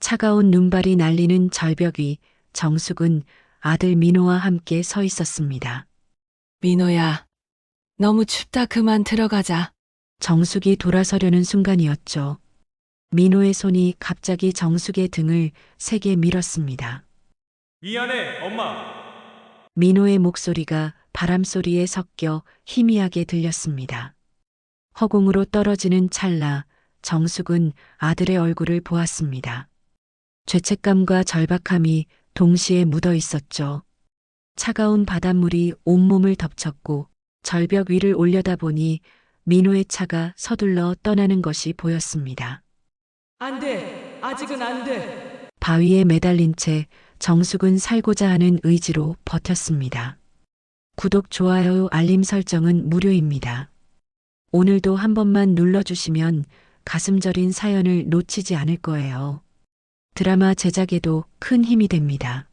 차가운 눈발이 날리는 절벽 위 정숙은 아들 민호와 함께 서 있었습니다. 민호야, 너무 춥다. 그만 들어가자. 정숙이 돌아서려는 순간이었죠. 민호의 손이 갑자기 정숙의 등을 세게 밀었습니다. 미안해, 엄마. 민호의 목소리가 바람소리에 섞여 희미하게 들렸습니다. 허공으로 떨어지는 찰나 정숙은 아들의 얼굴을 보았습니다. 죄책감과 절박함이 동시에 묻어 있었죠. 차가운 바닷물이 온몸을 덮쳤고 절벽 위를 올려다보니 민호의 차가 서둘러 떠나는 것이 보였습니다. 안 돼. 아직은 안 돼. 바위에 매달린 채 정숙은 살고자 하는 의지로 버텼습니다. 구독, 좋아요, 알림 설정은 무료입니다. 오늘도 한 번만 눌러주시면 가슴 저린 사연을 놓치지 않을 거예요. 드라마 제작에도 큰 힘이 됩니다.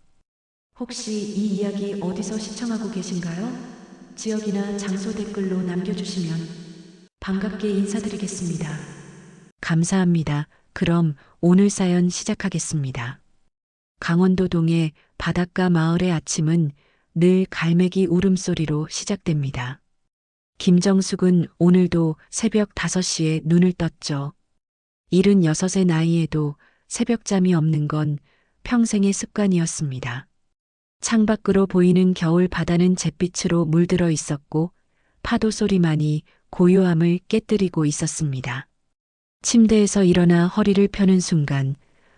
혹시 이 이야기 어디서 시청하고 계신가요? 지역이나 장소 댓글로 남겨주시면 반갑게 인사드리겠습니다. 감사합니다. 그럼 오늘 사연 시작하겠습니다. 강원도 동해 바닷가 마을의 아침은 늘 갈매기 울음소리로 시작됩니다. 김정숙은 오늘도 새벽 5시에 눈을 떴죠. 76의 나이에도 새벽잠이 없는 건 평생의 습관이었습니다. 창밖으로 보이는 겨울 바다는 잿빛으로 물들어 있었고 파도 소리만이 고요함을 깨뜨리고 있었습니다. 침대에서 일어나 허리를 펴는 순간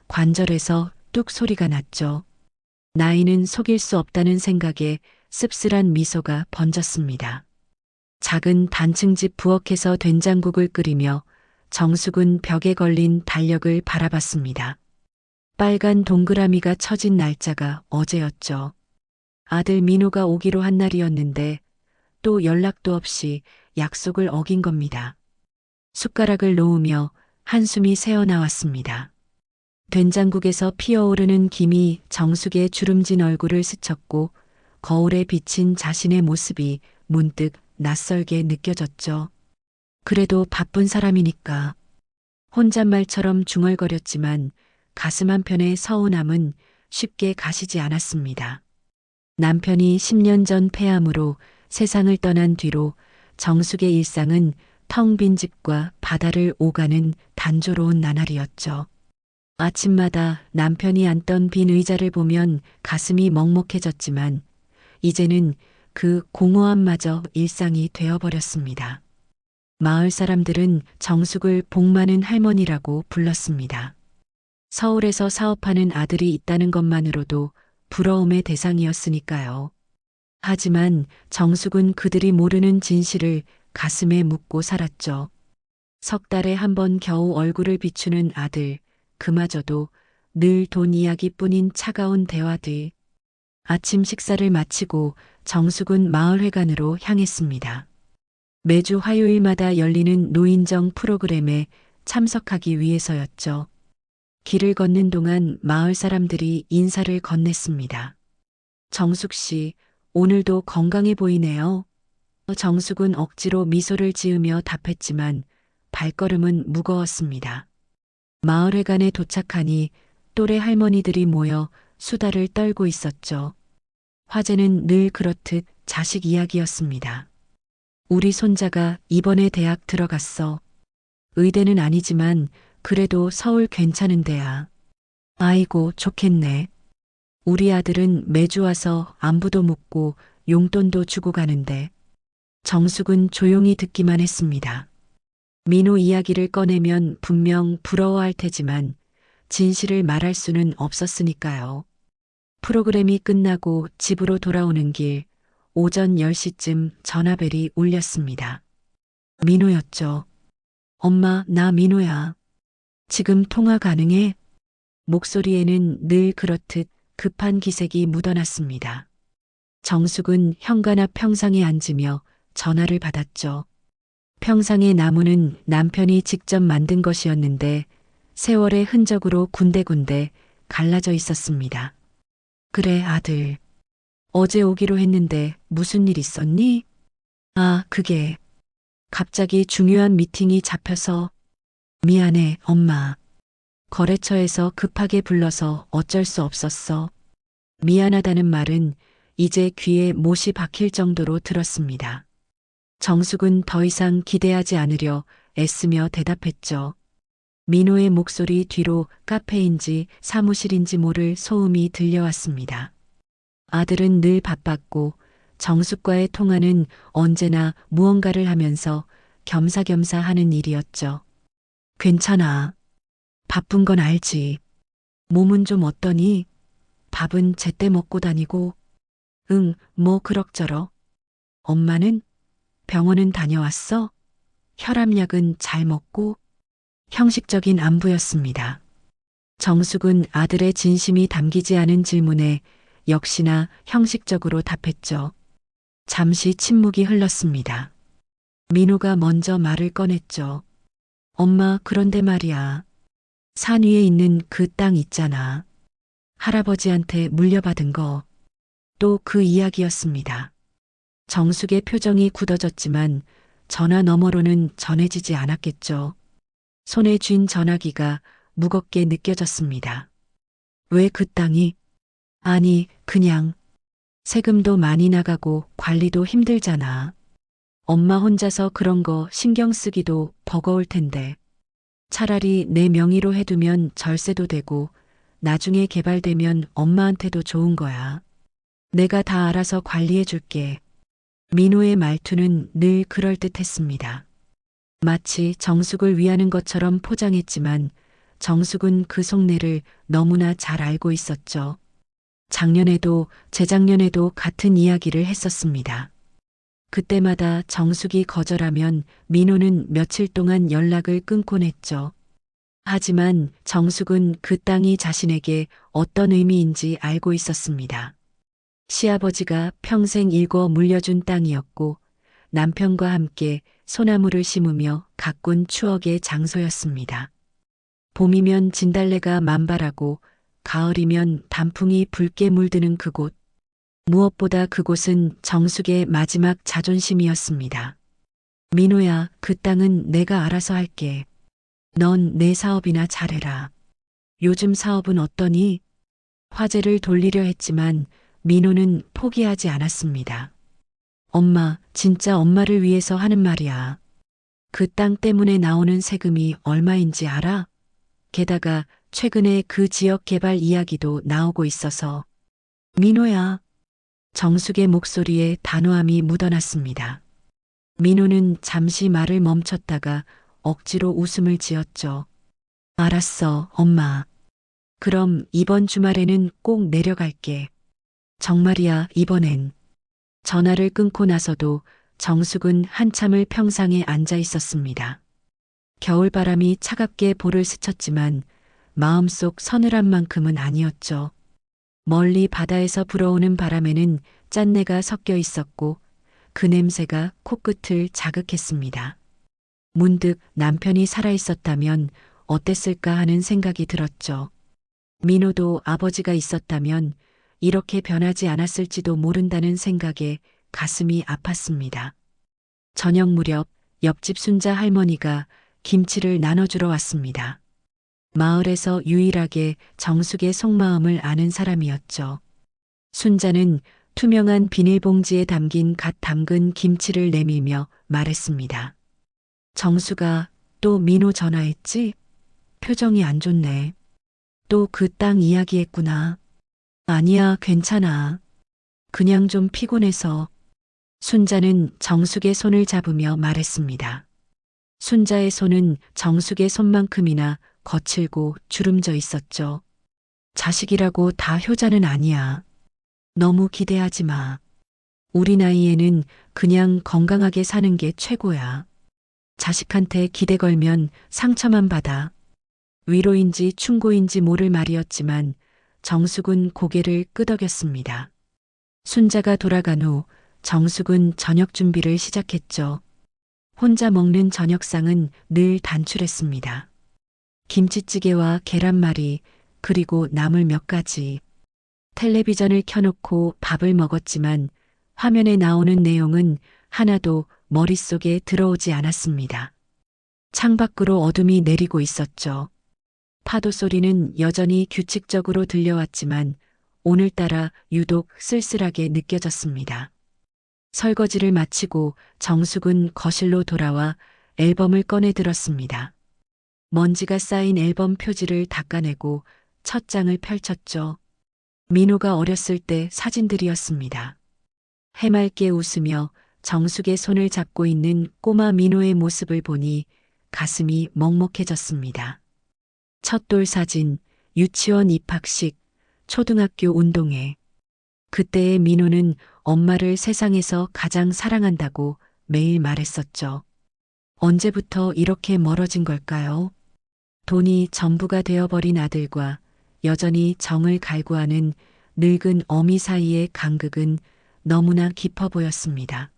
관절에서 뚝 소리가 났죠. 나이는 속일 수 없다는 생각에 씁쓸한 미소가 번졌습니다. 작은 단층집 부엌에서 된장국을 끓이며 정숙은 벽에 걸린 달력을 바라봤습니다. 빨간 동그라미가 쳐진 날짜가 어제였죠. 아들 민호가 오기로 한 날이었는데 또 연락도 없이 약속을 어긴 겁니다. 숟가락을 놓으며 한숨이 새어나왔습니다. 된장국에서 피어오르는 김이 정숙의 주름진 얼굴을 스쳤고 거울에 비친 자신의 모습이 문득 낯설게 느껴졌죠. 그래도 바쁜 사람이니까. 혼잣말처럼 중얼거렸지만 가슴 한편의 서운함은 쉽게 가시지 않았습니다. 남편이 10년 전 폐암으로 세상을 떠난 뒤로 정숙의 일상은 텅 빈 집과 바다를 오가는 단조로운 나날이었죠. 아침마다 남편이 앉던 빈 의자를 보면 가슴이 먹먹해졌지만 이제는 그 공허함마저 일상이 되어버렸습니다. 마을 사람들은 정숙을 복 많은 할머니라고 불렀습니다. 서울에서 사업하는 아들이 있다는 것만으로도 부러움의 대상이었으니까요. 하지만 정숙은 그들이 모르는 진실을 가슴에 묻고 살았죠. 석 달에 한 번 겨우 얼굴을 비추는 아들, 그마저도 늘 돈 이야기뿐인 차가운 대화들. 아침 식사를 마치고 정숙은 마을회관으로 향했습니다. 매주 화요일마다 열리는 노인정 프로그램에 참석하기 위해서였죠. 길을 걷는 동안 마을 사람들이 인사를 건넸습니다. 정숙 씨, 오늘도 건강해 보이네요. 정숙은 억지로 미소를 지으며 답했지만 발걸음은 무거웠습니다. 마을회관에 도착하니 또래 할머니들이 모여 수다를 떨고 있었죠. 화제는 늘 그렇듯 자식 이야기였습니다. 우리 손자가 이번에 대학 들어갔어. 의대는 아니지만 그래도 서울 괜찮은 데야. 아이고, 좋겠네. 우리 아들은 매주 와서 안부도 묻고 용돈도 주고 가는데. 정숙은 조용히 듣기만 했습니다. 민호 이야기를 꺼내면 분명 부러워할 테지만 진실을 말할 수는 없었으니까요. 프로그램이 끝나고 집으로 돌아오는 길, 오전 10시쯤 전화벨이 울렸습니다. 민호였죠. 엄마, 나 민호야. 지금 통화 가능해? 목소리에는 늘 그렇듯 급한 기색이 묻어났습니다. 정숙은 현관 앞 평상에 앉으며 전화를 받았죠. 평상의 나무는 남편이 직접 만든 것이었는데 세월의 흔적으로 군데군데 갈라져 있었습니다. 그래, 아들. 어제 오기로 했는데 무슨 일 있었니? 아, 그게. 갑자기 중요한 미팅이 잡혀서. 미안해, 엄마. 거래처에서 급하게 불러서 어쩔 수 없었어. 미안하다는 말은 이제 귀에 못이 박힐 정도로 들었습니다. 정숙은 더 이상 기대하지 않으려 애쓰며 대답했죠. 민호의 목소리 뒤로 카페인지 사무실인지 모를 소음이 들려왔습니다. 아들은 늘 바빴고 정숙과의 통화는 언제나 무언가를 하면서 겸사겸사 하는 일이었죠. 괜찮아. 바쁜 건 알지. 몸은 좀 어떠니? 밥은 제때 먹고 다니고. 응, 뭐 그럭저럭. 엄마는? 병원은 다녀왔어? 혈압약은 잘 먹고? 형식적인 안부였습니다. 정숙은 아들의 진심이 담기지 않은 질문에 역시나 형식적으로 답했죠. 잠시 침묵이 흘렀습니다. 민호가 먼저 말을 꺼냈죠. 엄마, 그런데 말이야. 산 위에 있는 그 땅 있잖아. 할아버지한테 물려받은 거. 또 그 이야기였습니다. 정숙의 표정이 굳어졌지만 전화 너머로는 전해지지 않았겠죠. 손에 쥔 전화기가 무겁게 느껴졌습니다. 왜 그 땅이? 아니, 그냥 세금도 많이 나가고 관리도 힘들잖아. 엄마 혼자서 그런 거 신경 쓰기도 버거울 텐데. 차라리 내 명의로 해두면 절세도 되고 나중에 개발되면 엄마한테도 좋은 거야. 내가 다 알아서 관리해 줄게. 민호의 말투는 늘 그럴듯했습니다. 마치 정숙을 위하는 것처럼 포장했지만 정숙은 그 속내를 너무나 잘 알고 있었죠. 작년에도 재작년에도 같은 이야기를 했었습니다. 그때마다 정숙이 거절하면 민호는 며칠 동안 연락을 끊곤 했죠. 하지만 정숙은 그 땅이 자신에게 어떤 의미인지 알고 있었습니다. 시아버지가 평생 일궈 물려준 땅이었고 남편과 함께 소나무를 심으며 가꾼 추억의 장소였습니다. 봄이면 진달래가 만발하고 가을이면 단풍이 붉게 물드는 그곳. 무엇보다 그곳은 정숙의 마지막 자존심이었습니다. 민호야, 그 땅은 내가 알아서 할게. 넌 내 사업이나 잘해라. 요즘 사업은 어떠니? 화제를 돌리려 했지만 민호는 포기하지 않았습니다. 엄마, 진짜 엄마를 위해서 하는 말이야. 그 땅 때문에 나오는 세금이 얼마인지 알아? 게다가 최근에 그 지역 개발 이야기도 나오고 있어서. 민호야. 정숙의 목소리에 단호함이 묻어났습니다. 민호는 잠시 말을 멈췄다가 억지로 웃음을 지었죠. 알았어, 엄마. 그럼 이번 주말에는 꼭 내려갈게. 정말이야, 이번엔. 전화를 끊고 나서도 정숙은 한참을 평상에 앉아 있었습니다. 겨울바람이 차갑게 볼을 스쳤지만 마음속 서늘함만큼은 아니었죠. 멀리 바다에서 불어오는 바람에는 짠내가 섞여 있었고 그 냄새가 코끝을 자극했습니다. 문득 남편이 살아있었다면 어땠을까 하는 생각이 들었죠. 민호도 아버지가 있었다면 이렇게 변하지 않았을지도 모른다는 생각에 가슴이 아팠습니다. 저녁 무렵 옆집 순자 할머니가 김치를 나눠주러 왔습니다. 마을에서 유일하게 정숙의 속마음을 아는 사람이었죠. 순자는 투명한 비닐봉지에 담긴 갓 담근 김치를 내밀며 말했습니다. 정숙아, 또 민호 전화했지? 표정이 안 좋네. 또 그 땅 이야기했구나. 아니야, 괜찮아. 그냥 좀 피곤해서. 순자는 정숙의 손을 잡으며 말했습니다. 순자의 손은 정숙의 손만큼이나 거칠고 주름져 있었죠. 자식이라고 다 효자는 아니야. 너무 기대하지 마. 우리 나이에는 그냥 건강하게 사는 게 최고야. 자식한테 기대 걸면 상처만 받아. 위로인지 충고인지 모를 말이었지만 정숙은 고개를 끄덕였습니다. 순자가 돌아간 후 정숙은 저녁 준비를 시작했죠. 혼자 먹는 저녁상은 늘 단출했습니다. 김치찌개와 계란말이 그리고 나물 몇 가지. 텔레비전을 켜놓고 밥을 먹었지만 화면에 나오는 내용은 하나도 머릿속에 들어오지 않았습니다. 창밖으로 어둠이 내리고 있었죠. 파도 소리는 여전히 규칙적으로 들려왔지만 오늘따라 유독 쓸쓸하게 느껴졌습니다. 설거지를 마치고 정숙은 거실로 돌아와 앨범을 꺼내 들었습니다. 먼지가 쌓인 앨범 표지를 닦아내고 첫 장을 펼쳤죠. 민호가 어렸을 때 사진들이었습니다. 해맑게 웃으며 정숙의 손을 잡고 있는 꼬마 민호의 모습을 보니 가슴이 먹먹해졌습니다. 첫돌 사진, 유치원 입학식, 초등학교 운동회. 그때의 민호는 엄마를 세상에서 가장 사랑한다고 매일 말했었죠. 언제부터 이렇게 멀어진 걸까요? 돈이 전부가 되어버린 아들과 여전히 정을 갈구하는 늙은 어미 사이의 간극은 너무나 깊어 보였습니다.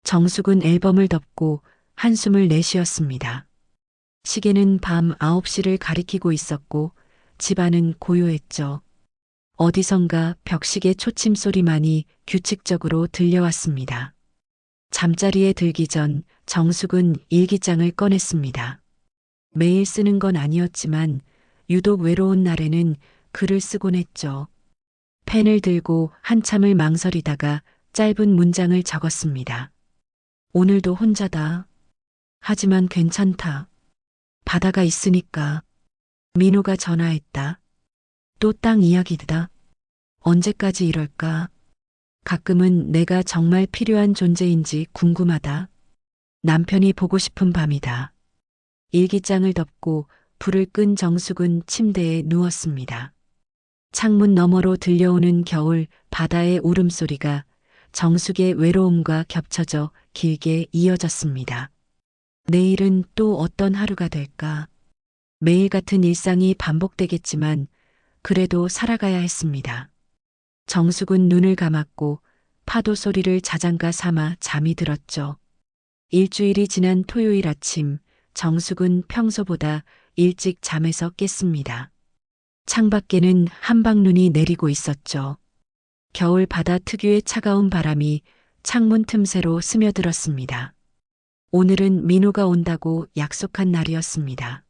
정숙은 앨범을 덮고 한숨을 내쉬었습니다. 시계는 밤 9시를 가리키고 있었고 집안은 고요했죠. 어디선가 벽시계 초침 소리만이 규칙적으로 들려왔습니다. 잠자리에 들기 전 정숙은 일기장을 꺼냈습니다. 매일 쓰는 건 아니었지만 유독 외로운 날에는 글을 쓰곤 했죠. 펜을 들고 한참을 망설이다가 짧은 문장을 적었습니다. 오늘도 혼자다. 하지만 괜찮다. 바다가 있으니까. 민호가 전화했다. 또 땅 이야기다. 언제까지 이럴까? 가끔은 내가 정말 필요한 존재인지 궁금하다. 남편이 보고 싶은 밤이다. 일기장을 덮고 불을 끈 정숙은 침대에 누웠습니다. 창문 너머로 들려오는 겨울 바다의 울음소리가 정숙의 외로움과 겹쳐져 길게 이어졌습니다. 내일은 또 어떤 하루가 될까? 매일 같은 일상이 반복되겠지만 그래도 살아가야 했습니다. 정숙은 눈을 감았고 파도 소리를 자장가 삼아 잠이 들었죠. 일주일이 지난 토요일 아침, 정숙은 평소보다 일찍 잠에서 깼습니다. 창밖에는 한방눈이 내리고 있었죠. 겨울 바다 특유의 차가운 바람이 창문 틈새로 스며들었습니다. 오늘은 민호가 온다고 약속한 날이었습니다.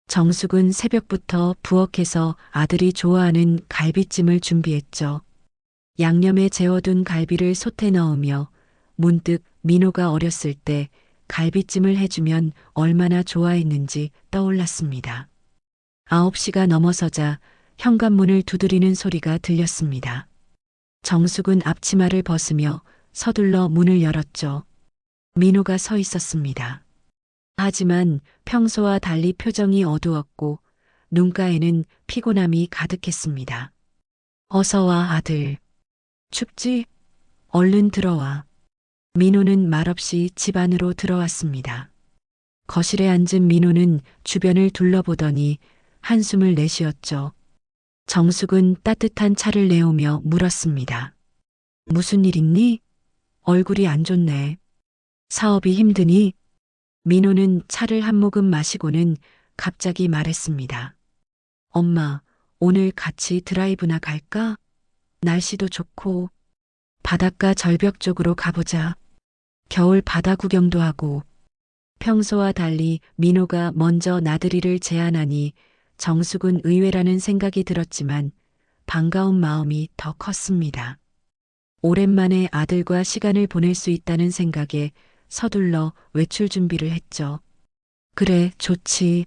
정숙은 새벽부터 부엌에서 아들이 좋아하는 갈비찜을 준비했죠. 양념에 재워둔 갈비를 솥에 넣으며 문득 민호가 어렸을 때 갈비찜을 해주면 얼마나 좋아했는지 떠올랐습니다. 9시가 넘어서자 현관문을 두드리는 소리가 들렸습니다. 정숙은 앞치마를 벗으며 서둘러 문을 열었죠. 민호가 서 있었습니다. 하지만 평소와 달리 표정이 어두웠고 눈가에는 피곤함이 가득했습니다. 어서 와, 아들. 춥지? 얼른 들어와. 민호는 말없이 집 안으로 들어왔습니다. 거실에 앉은 민호는 주변을 둘러보더니 한숨을 내쉬었죠. 정숙은 따뜻한 차를 내오며 물었습니다. 무슨 일 있니? 얼굴이 안 좋네. 사업이 힘드니? 민호는 차를 한 모금 마시고는 갑자기 말했습니다. 엄마, 오늘 같이 드라이브나 갈까? 날씨도 좋고 바닷가 절벽 쪽으로 가보자. 겨울 바다 구경도 하고. 평소와 달리 민호가 먼저 나들이를 제안하니 정숙은 의외라는 생각이 들었지만 반가운 마음이 더 컸습니다. 오랜만에 아들과 시간을 보낼 수 있다는 생각에 서둘러 외출 준비를 했죠. 그래, 좋지.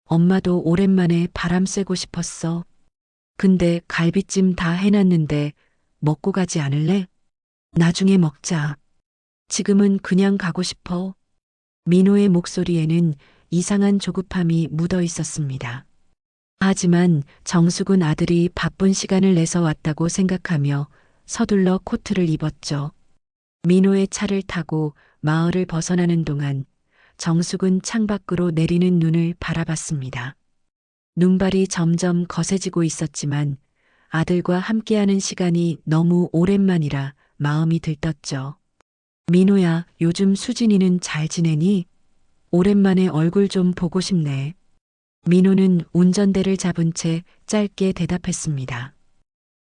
엄마도 오랜만에 바람 쐬고 싶었어. 근데 갈비찜 다 해놨는데 먹고 가지 않을래? 나중에 먹자. 지금은 그냥 가고 싶어. 민호의 목소리에는 이상한 조급함이 묻어 있었습니다. 하지만 정숙은 아들이 바쁜 시간을 내서 왔다고 생각하며 서둘러 코트를 입었죠. 민호의 차를 타고 마을을 벗어나는 동안 정숙은 창밖으로 내리는 눈을 바라봤습니다. 눈발이 점점 거세지고 있었지만 아들과 함께하는 시간이 너무 오랜만이라 마음이 들떴죠. 민호야, 요즘 수진이는 잘 지내니? 오랜만에 얼굴 좀 보고 싶네. 민호는 운전대를 잡은 채 짧게 대답했습니다.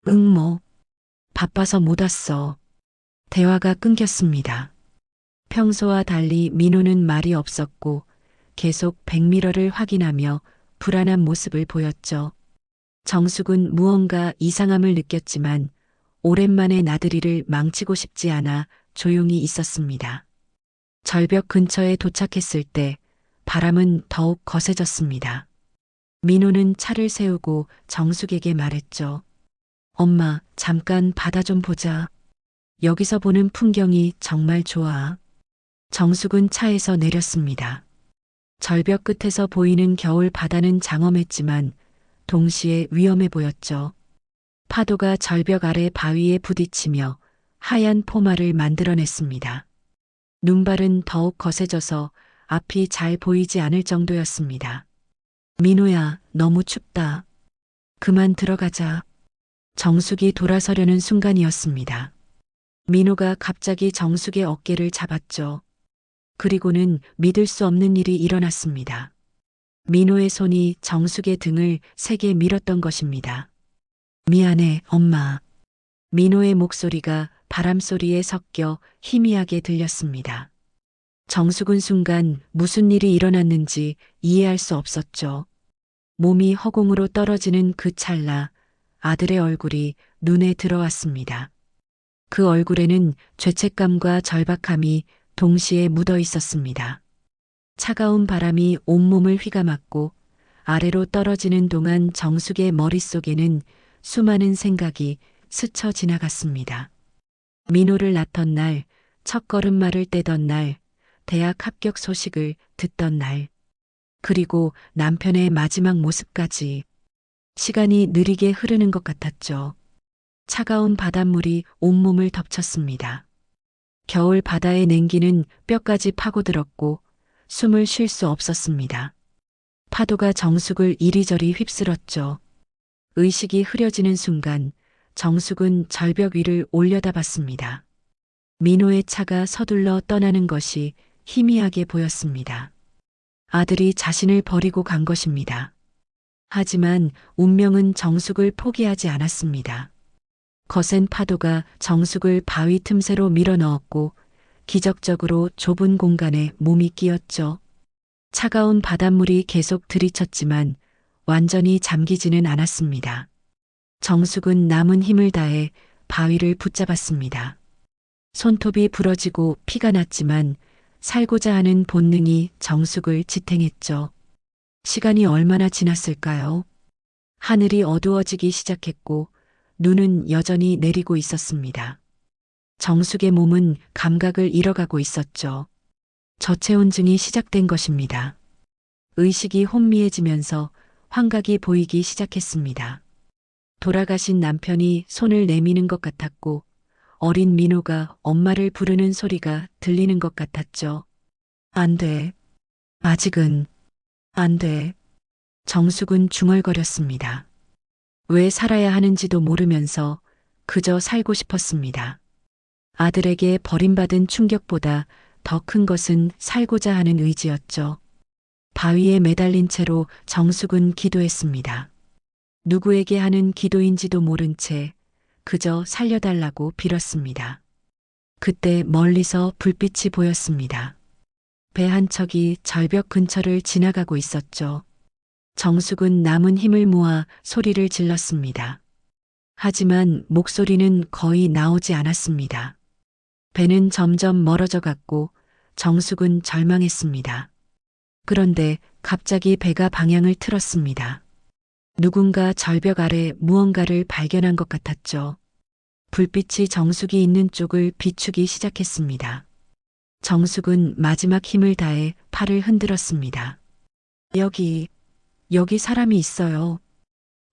응, 뭐. 바빠서 못 왔어. 대화가 끊겼습니다. 평소와 달리 민호는 말이 없었고 계속 백미러를 확인하며 불안한 모습을 보였죠. 정숙은 무언가 이상함을 느꼈지만 오랜만에 나들이를 망치고 싶지 않아 조용히 있었습니다. 절벽 근처에 도착했을 때 바람은 더욱 거세졌습니다. 민호는 차를 세우고 정숙에게 말했죠. 엄마, 잠깐 바다 좀 보자. 여기서 보는 풍경이 정말 좋아. 정숙은 차에서 내렸습니다. 절벽 끝에서 보이는 겨울 바다는 장엄했지만 동시에 위험해 보였죠. 파도가 절벽 아래 바위에 부딪히며 하얀 포마를 만들어냈습니다. 눈발은 더욱 거세져서 앞이 잘 보이지 않을 정도였습니다. 민호야, 너무 춥다. 그만 들어가자. 정숙이 돌아서려는 순간이었습니다. 민호가 갑자기 정숙의 어깨를 잡았죠. 그리고는 믿을 수 없는 일이 일어났습니다. 민호의 손이 정숙의 등을 세게 밀었던 것입니다. 미안해, 엄마. 민호의 목소리가 바람소리에 섞여 희미하게 들렸습니다. 정숙은 순간 무슨 일이 일어났는지 이해할 수 없었죠. 몸이 허공으로 떨어지는 그 찰나 아들의 얼굴이 눈에 들어왔습니다. 그 얼굴에는 죄책감과 절박함이 동시에 묻어 있었습니다. 차가운 바람이 온몸을 휘감았고 아래로 떨어지는 동안 정숙의 머릿속에는 수많은 생각이 스쳐 지나갔습니다. 민호를 낳던 날, 첫 걸음마를 떼던 날, 대학 합격 소식을 듣던 날, 그리고 남편의 마지막 모습까지. 시간이 느리게 흐르는 것 같았죠. 차가운 바닷물이 온몸을 덮쳤습니다. 겨울 바다의 냉기는 뼈까지 파고들었고 숨을 쉴 수 없었습니다. 파도가 정숙을 이리저리 휩쓸었죠. 의식이 흐려지는 순간 정숙은 절벽 위를 올려다봤습니다. 민호의 차가 서둘러 떠나는 것이 희미하게 보였습니다. 아들이 자신을 버리고 간 것입니다. 하지만 운명은 정숙을 포기하지 않았습니다. 거센 파도가 정숙을 바위 틈새로 밀어넣었고 기적적으로 좁은 공간에 몸이 끼었죠. 차가운 바닷물이 계속 들이쳤지만 완전히 잠기지는 않았습니다. 정숙은 남은 힘을 다해 바위를 붙잡았습니다. 손톱이 부러지고 피가 났지만 살고자 하는 본능이 정숙을 지탱했죠. 시간이 얼마나 지났을까요? 하늘이 어두워지기 시작했고 눈은 여전히 내리고 있었습니다. 정숙의 몸은 감각을 잃어가고 있었죠. 저체온증이 시작된 것입니다. 의식이 혼미해지면서 환각이 보이기 시작했습니다. 돌아가신 남편이 손을 내미는 것 같았고 어린 민호가 엄마를 부르는 소리가 들리는 것 같았죠. 안 돼. 아직은 안 돼. 정숙은 중얼거렸습니다. 왜 살아야 하는지도 모르면서 그저 살고 싶었습니다. 아들에게 버림받은 충격보다 더 큰 것은 살고자 하는 의지였죠. 바위에 매달린 채로 정숙은 기도했습니다. 누구에게 하는 기도인지도 모른 채 그저 살려달라고 빌었습니다. 그때 멀리서 불빛이 보였습니다. 배 한 척이 절벽 근처를 지나가고 있었죠. 정숙은 남은 힘을 모아 소리를 질렀습니다. 하지만 목소리는 거의 나오지 않았습니다. 배는 점점 멀어져 갔고 정숙은 절망했습니다. 그런데 갑자기 배가 방향을 틀었습니다. 누군가 절벽 아래 무언가를 발견한 것 같았죠. 불빛이 정숙이 있는 쪽을 비추기 시작했습니다. 정숙은 마지막 힘을 다해 팔을 흔들었습니다. 여기 사람이 있어요.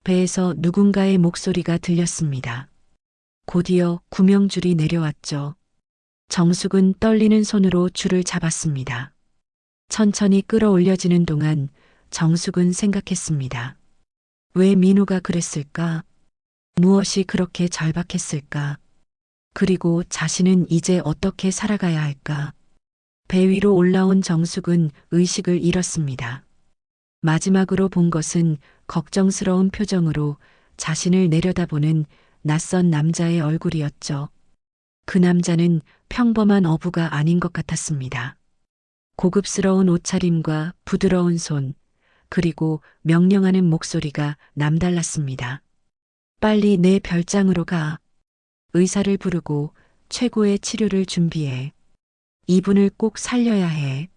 배에서 누군가의 목소리가 들렸습니다. 곧이어 구명줄이 내려왔죠. 정숙은 떨리는 손으로 줄을 잡았습니다. 천천히 끌어올려지는 동안 정숙은 생각했습니다. 왜 민호가 그랬을까? 무엇이 그렇게 절박했을까? 그리고 자신은 이제 어떻게 살아가야 할까? 배 위로 올라온 정숙은 의식을 잃었습니다. 마지막으로 본 것은 걱정스러운 표정으로 자신을 내려다보는 낯선 남자의 얼굴이었죠. 그 남자는 평범한 어부가 아닌 것 같았습니다. 고급스러운 옷차림과 부드러운 손, 그리고 명령하는 목소리가 남달랐습니다. 빨리 내 별장으로 가. 의사를 부르고 최고의 치료를 준비해. 이분을 꼭 살려야 해.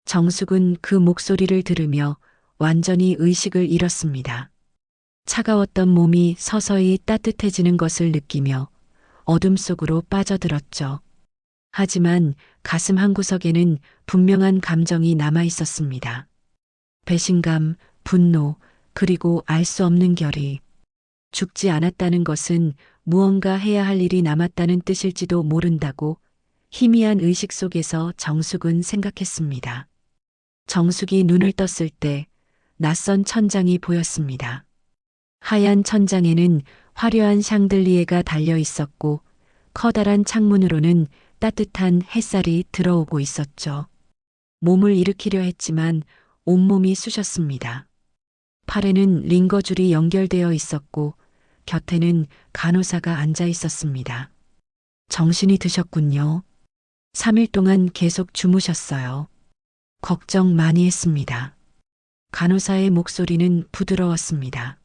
정숙은 그 목소리를 들으며 완전히 의식을 잃었습니다. 차가웠던 몸이 서서히 따뜻해지는 것을 느끼며 어둠 속으로 빠져들었죠. 하지만 가슴 한구석에는 분명한 감정이 남아 있었습니다. 배신감, 분노, 그리고 알 수 없는 결의. 죽지 않았다는 것은 무언가 해야 할 일이 남았다는 뜻일지도 모른다고 희미한 의식 속에서 정숙은 생각했습니다. 정숙이 눈을 떴을 때 낯선 천장이 보였습니다. 하얀 천장에는 화려한 샹들리에가 달려 있었고 커다란 창문으로는 따뜻한 햇살이 들어오고 있었죠. 몸을 일으키려 했지만 온몸이 쑤셨습니다. 팔에는 링거줄이 연결되어 있었고 곁에는 간호사가 앉아 있었습니다. 정신이 드셨군요. 3일 동안 계속 주무셨어요. 걱정 많이 했습니다. 간호사의 목소리는 부드러웠습니다.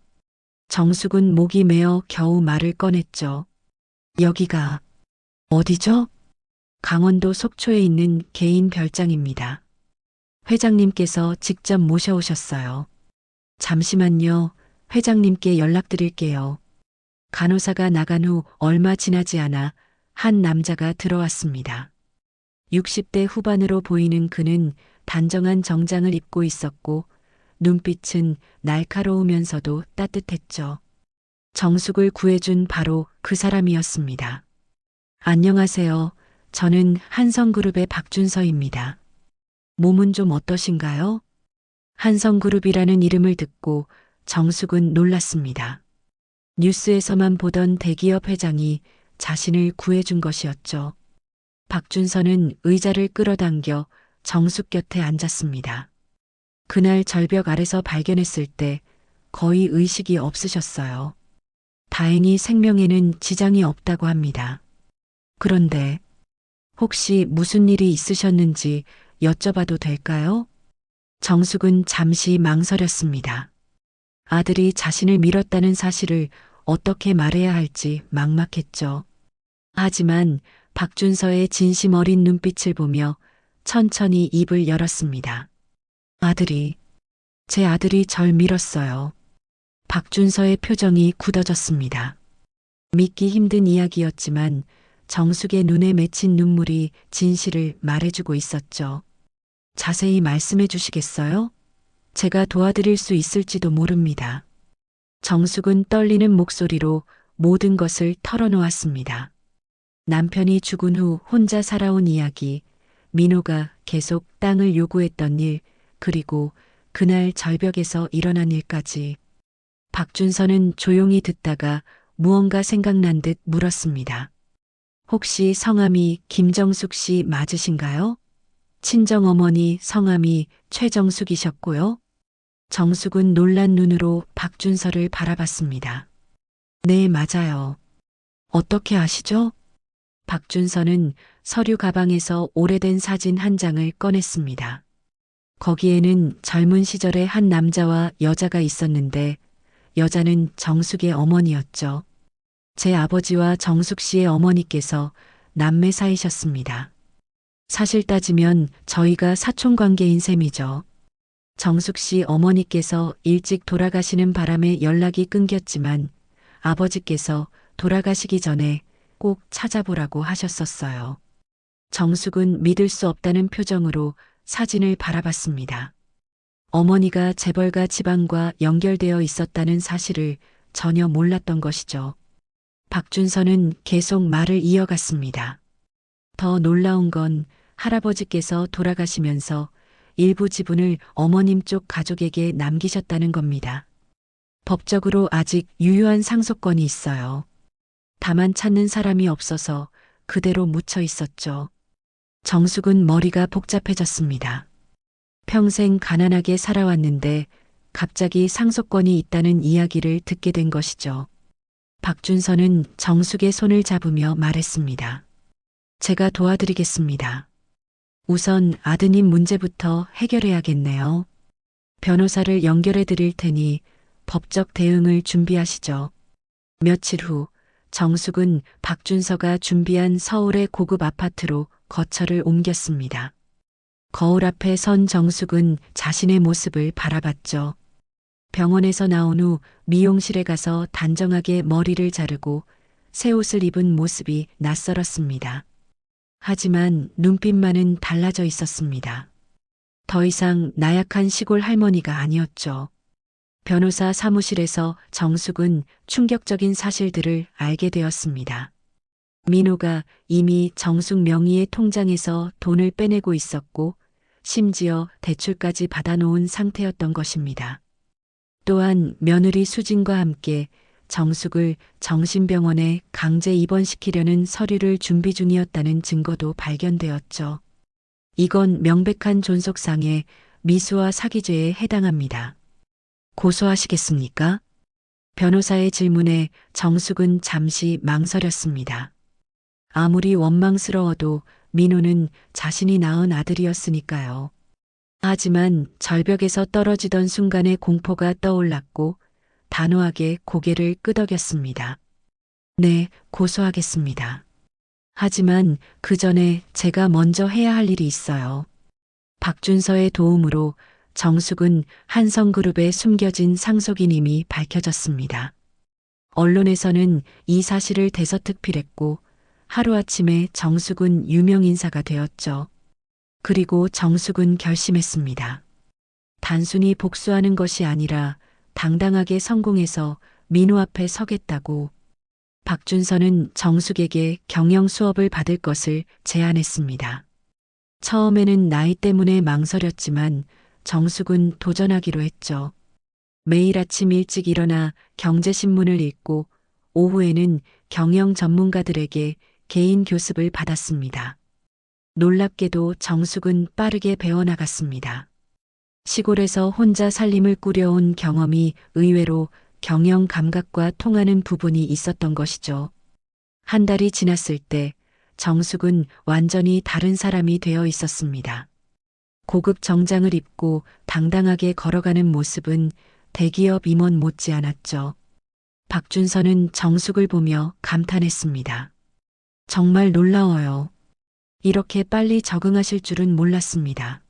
정숙은 목이 메어 겨우 말을 꺼냈죠. 여기가 어디죠? 강원도 속초에 있는 개인 별장입니다. 회장님께서 직접 모셔오셨어요. 잠시만요. 회장님께 연락드릴게요. 간호사가 나간 후 얼마 지나지 않아 한 남자가 들어왔습니다. 60대 후반으로 보이는 그는 단정한 정장을 입고 있었고 눈빛은 날카로우면서도 따뜻했죠. 정숙을 구해준 바로 그 사람이었습니다. 안녕하세요. 저는 한성그룹의 박준서입니다. 몸은 좀 어떠신가요? 한성그룹이라는 이름을 듣고 정숙은 놀랐습니다. 뉴스에서만 보던 대기업 회장이 자신을 구해준 것이었죠. 박준서는 의자를 끌어당겨 정숙 곁에 앉았습니다. 그날 절벽 아래서 발견했을 때 거의 의식이 없으셨어요. 다행히 생명에는 지장이 없다고 합니다. 그런데 혹시 무슨 일이 있으셨는지 여쭤봐도 될까요? 정숙은 잠시 망설였습니다. 아들이 자신을 밀었다는 사실을 어떻게 말해야 할지 막막했죠. 하지만 박준서의 진심 어린 눈빛을 보며 천천히 입을 열었습니다. 제 아들이 절 밀었어요. 박준서의 표정이 굳어졌습니다. 믿기 힘든 이야기였지만 정숙의 눈에 맺힌 눈물이 진실을 말해주고 있었죠. 자세히 말씀해 주시겠어요? 제가 도와드릴 수 있을지도 모릅니다. 정숙은 떨리는 목소리로 모든 것을 털어놓았습니다. 남편이 죽은 후 혼자 살아온 이야기, 민호가 계속 땅을 요구했던 일, 그리고 그날 절벽에서 일어난 일까지. 박준서는 조용히 듣다가 무언가 생각난 듯 물었습니다. 혹시 성함이 김정숙 씨 맞으신가요? 친정어머니 성함이 최정숙이셨고요. 정숙은 놀란 눈으로 박준서를 바라봤습니다. 네, 맞아요. 어떻게 아시죠? 박준서는 서류 가방에서 오래된 사진 한 장을 꺼냈습니다. 거기에는 젊은 시절의 한 남자와 여자가 있었는데 여자는 정숙의 어머니였죠. 제 아버지와 정숙 씨의 어머니께서 남매 사이셨습니다. 사실 따지면 저희가 사촌 관계인 셈이죠. 정숙 씨 어머니께서 일찍 돌아가시는 바람에 연락이 끊겼지만 아버지께서 돌아가시기 전에 꼭 찾아보라고 하셨었어요. 정숙은 믿을 수 없다는 표정으로 사진을 바라봤습니다. 어머니가 재벌가 집안과 연결되어 있었다는 사실을 전혀 몰랐던 것이죠. 박준서는 계속 말을 이어갔습니다. 더 놀라운 건 할아버지께서 돌아가시면서 일부 지분을 어머님 쪽 가족에게 남기셨다는 겁니다. 법적으로 아직 유효한 상속권이 있어요. 다만 찾는 사람이 없어서 그대로 묻혀 있었죠. 정숙은 머리가 복잡해졌습니다. 평생 가난하게 살아왔는데 갑자기 상속권이 있다는 이야기를 듣게 된 것이죠. 박준서는 정숙의 손을 잡으며 말했습니다. 제가 도와드리겠습니다. 우선 아드님 문제부터 해결해야겠네요. 변호사를 연결해 드릴 테니 법적 대응을 준비하시죠. 며칠 후 정숙은 박준서가 준비한 서울의 고급 아파트로 거처를 옮겼습니다. 거울 앞에 선 정숙은 자신의 모습을 바라봤죠. 병원에서 나온 후 미용실에 가서 단정하게 머리를 자르고 새 옷을 입은 모습이 낯설었습니다. 하지만 눈빛만은 달라져 있었습니다. 더 이상 나약한 시골 할머니가 아니었죠. 변호사 사무실에서 정숙은 충격적인 사실들을 알게 되었습니다. 민호가 이미 정숙 명의의 통장에서 돈을 빼내고 있었고 심지어 대출까지 받아놓은 상태였던 것입니다. 또한 며느리 수진과 함께 정숙을 정신병원에 강제 입원시키려는 서류를 준비 중이었다는 증거도 발견되었죠. 이건 명백한 존속상해 미수와 사기죄에 해당합니다. 고소하시겠습니까? 변호사의 질문에 정숙은 잠시 망설였습니다. 아무리 원망스러워도 민호는 자신이 낳은 아들이었으니까요. 하지만 절벽에서 떨어지던 순간의 공포가 떠올랐고 단호하게 고개를 끄덕였습니다. 네, 고소하겠습니다. 하지만 그 전에 제가 먼저 해야 할 일이 있어요. 박준서의 도움으로 정숙은 한성그룹에 숨겨진 상속인임이 밝혀졌습니다. 언론에서는 이 사실을 대서특필했고 하루아침에 정숙은 유명인사가 되었죠. 그리고 정숙은 결심했습니다. 단순히 복수하는 것이 아니라 당당하게 성공해서 민호 앞에 서겠다고. 박준서는 정숙에게 경영 수업을 받을 것을 제안했습니다. 처음에는 나이 때문에 망설였지만 정숙은 도전하기로 했죠. 매일 아침 일찍 일어나 경제신문을 읽고 오후에는 경영 전문가들에게 개인 교습을 받았습니다. 놀랍게도 정숙은 빠르게 배워나갔습니다. 시골에서 혼자 살림을 꾸려온 경험이 의외로 경영 감각과 통하는 부분이 있었던 것이죠. 한 달이 지났을 때 정숙은 완전히 다른 사람이 되어 있었습니다. 고급 정장을 입고 당당하게 걸어가는 모습은 대기업 임원 못지않았죠. 박준서는 정숙을 보며 감탄했습니다. 정말 놀라워요. 이렇게 빨리 적응하실 줄은 몰랐습니다.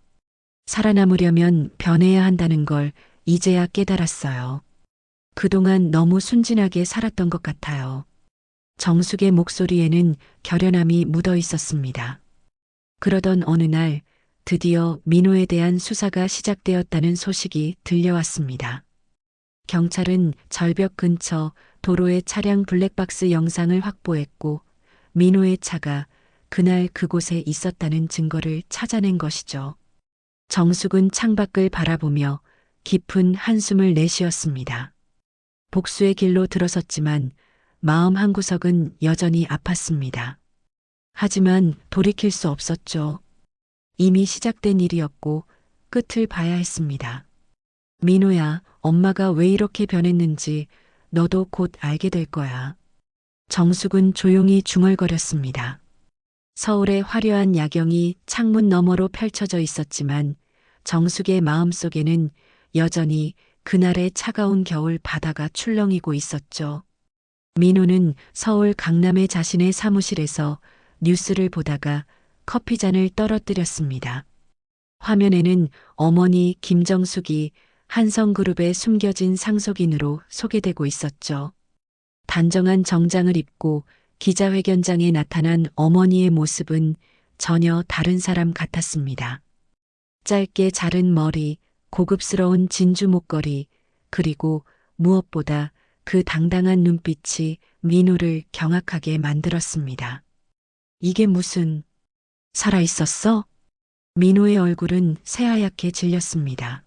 살아남으려면 변해야 한다는 걸 이제야 깨달았어요. 그동안 너무 순진하게 살았던 것 같아요. 정숙의 목소리에는 결연함이 묻어 있었습니다. 그러던 어느 날 드디어 민호에 대한 수사가 시작되었다는 소식이 들려왔습니다. 경찰은 절벽 근처 도로의 차량 블랙박스 영상을 확보했고 민호의 차가 그날 그곳에 있었다는 증거를 찾아낸 것이죠. 정숙은 창밖을 바라보며 깊은 한숨을 내쉬었습니다. 복수의 길로 들어섰지만 마음 한구석은 여전히 아팠습니다. 하지만 돌이킬 수 없었죠. 이미 시작된 일이었고 끝을 봐야 했습니다. 민호야, 엄마가 왜 이렇게 변했는지 너도 곧 알게 될 거야. 정숙은 조용히 중얼거렸습니다. 서울의 화려한 야경이 창문 너머로 펼쳐져 있었지만 정숙의 마음속에는 여전히 그날의 차가운 겨울 바다가 출렁이고 있었죠. 민호는 서울 강남의 자신의 사무실에서 뉴스를 보다가 커피잔을 떨어뜨렸습니다. 화면에는 어머니 김정숙이 한성그룹에 숨겨진 상속인으로 소개되고 있었죠. 단정한 정장을 입고 기자회견장에 나타난 어머니의 모습은 전혀 다른 사람 같았습니다. 짧게 자른 머리, 고급스러운 진주 목걸이, 그리고 무엇보다 그 당당한 눈빛이 민호를 경악하게 만들었습니다. 이게 무슨... 살아있었어? 민호의 얼굴은 새하얗게 질렸습니다.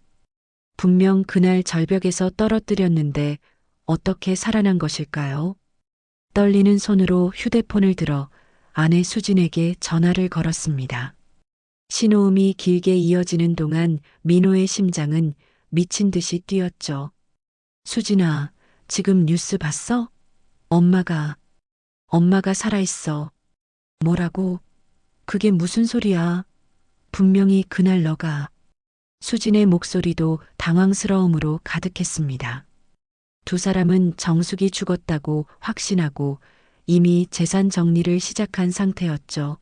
분명 그날 절벽에서 떨어뜨렸는데 어떻게 살아난 것일까요? 떨리는 손으로 휴대폰을 들어 아내 수진에게 전화를 걸었습니다. 신호음이 길게 이어지는 동안 민호의 심장은 미친 듯이 뛰었죠. 수진아, 지금 뉴스 봤어? 엄마가 살아있어. 뭐라고? 그게 무슨 소리야? 분명히 그날 너가... 수진의 목소리도 당황스러움으로 가득했습니다. 두 사람은 정숙이 죽었다고 확신하고 이미 재산 정리를 시작한 상태였죠.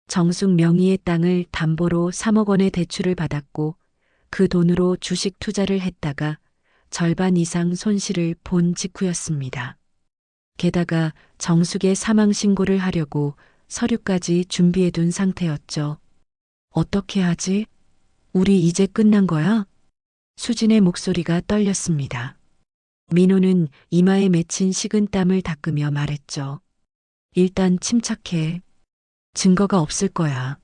정숙 명의의 땅을 담보로 3억 원의 대출을 받았고 그 돈으로 주식 투자를 했다가 절반 이상 손실을 본 직후였습니다. 게다가 정숙의 사망 신고를 하려고 서류까지 준비해둔 상태였죠. 어떻게 하지? 우리 이제 끝난 거야? 수진의 목소리가 떨렸습니다. 민호는 이마에 맺힌 식은땀을 닦으며 말했죠. 일단 침착해. 증거가 없을 거야.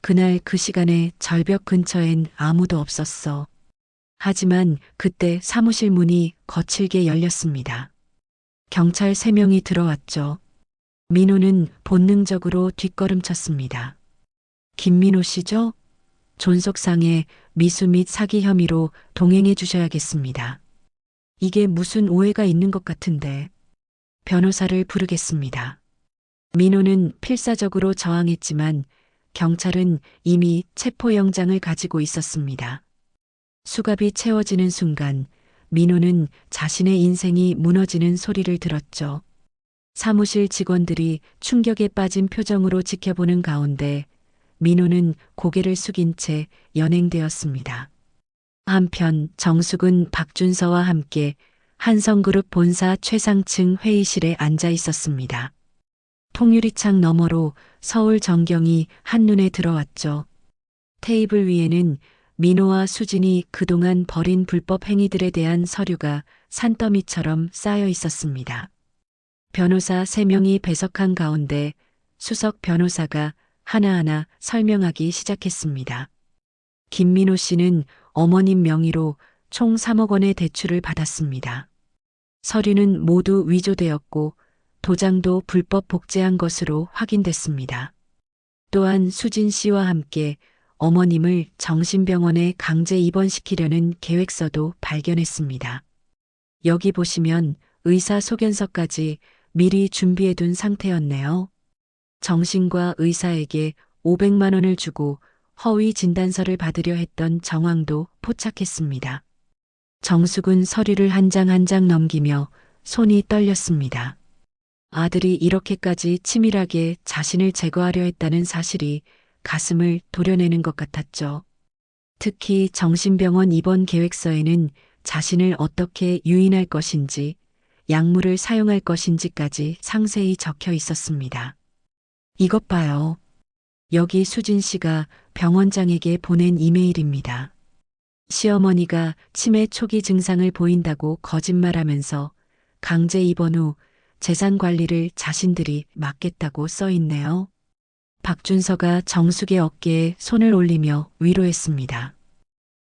그날 그 시간에 절벽 근처엔 아무도 없었어. 하지만 그때 사무실 문이 거칠게 열렸습니다. 경찰 3명이 들어왔죠. 민호는 본능적으로 뒷걸음쳤습니다. 김민호 씨죠? 존속상해 미수 및 사기 혐의로 동행해 주셔야겠습니다. 이게 무슨 오해가 있는 것 같은데. 변호사를 부르겠습니다. 민호는 필사적으로 저항했지만 경찰은 이미 체포영장을 가지고 있었습니다. 수갑이 채워지는 순간 민호는 자신의 인생이 무너지는 소리를 들었죠. 사무실 직원들이 충격에 빠진 표정으로 지켜보는 가운데 민호는 고개를 숙인 채 연행되었습니다. 한편 정숙은 박준서와 함께 한성그룹 본사 최상층 회의실에 앉아 있었습니다. 통유리창 너머로 서울 전경이 한눈에 들어왔죠. 테이블 위에는 민호와 수진이 그동안 벌인 불법 행위들에 대한 서류가 산더미처럼 쌓여 있었습니다. 변호사 3명이 배석한 가운데 수석 변호사가 하나하나 설명하기 시작했습니다. 김민호 씨는 어머님 명의로 총 3억 원의 대출을 받았습니다. 서류는 모두 위조되었고 도장도 불법 복제한 것으로 확인됐습니다. 또한 수진 씨와 함께 어머님을 정신병원에 강제 입원시키려는 계획서도 발견했습니다. 여기 보시면 의사소견서까지 미리 준비해둔 상태였네요. 정신과 의사에게 500만 원을 주고 허위 진단서를 받으려 했던 정황도 포착했습니다. 정숙은 서류를 한 장 한 장 넘기며 손이 떨렸습니다. 아들이 이렇게까지 치밀하게 자신을 제거하려 했다는 사실이 가슴을 도려내는 것 같았죠. 특히 정신병원 입원 계획서에는 자신을 어떻게 유인할 것인지, 약물을 사용할 것인지까지 상세히 적혀 있었습니다. 이것 봐요. 여기 수진 씨가 병원장에게 보낸 이메일입니다. 시어머니가 치매 초기 증상을 보인다고 거짓말하면서 강제 입원 후 재산 관리를 자신들이 맡겠다고 써 있네요. 박준서가 정숙의 어깨에 손을 올리며 위로했습니다.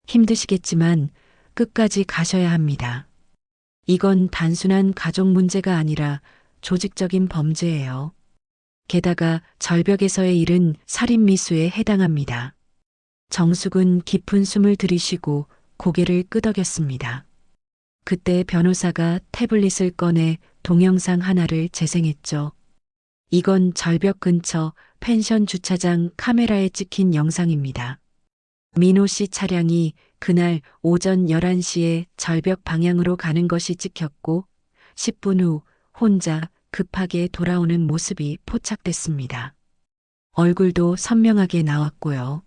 힘드시겠지만 끝까지 가셔야 합니다. 이건 단순한 가족 문제가 아니라 조직적인 범죄예요. 게다가 절벽에서의 일은 살인미수에 해당합니다. 정숙은 깊은 숨을 들이쉬고 고개를 끄덕였습니다. 그때 변호사가 태블릿을 꺼내 동영상 하나를 재생했죠. 이건 절벽 근처 펜션 주차장 카메라에 찍힌 영상입니다. 민호 씨 차량이 그날 오전 11시에 절벽 방향으로 가는 것이 찍혔고 10분 후 혼자 급하게 돌아오는 모습이 포착됐습니다. 얼굴도 선명하게 나왔고요.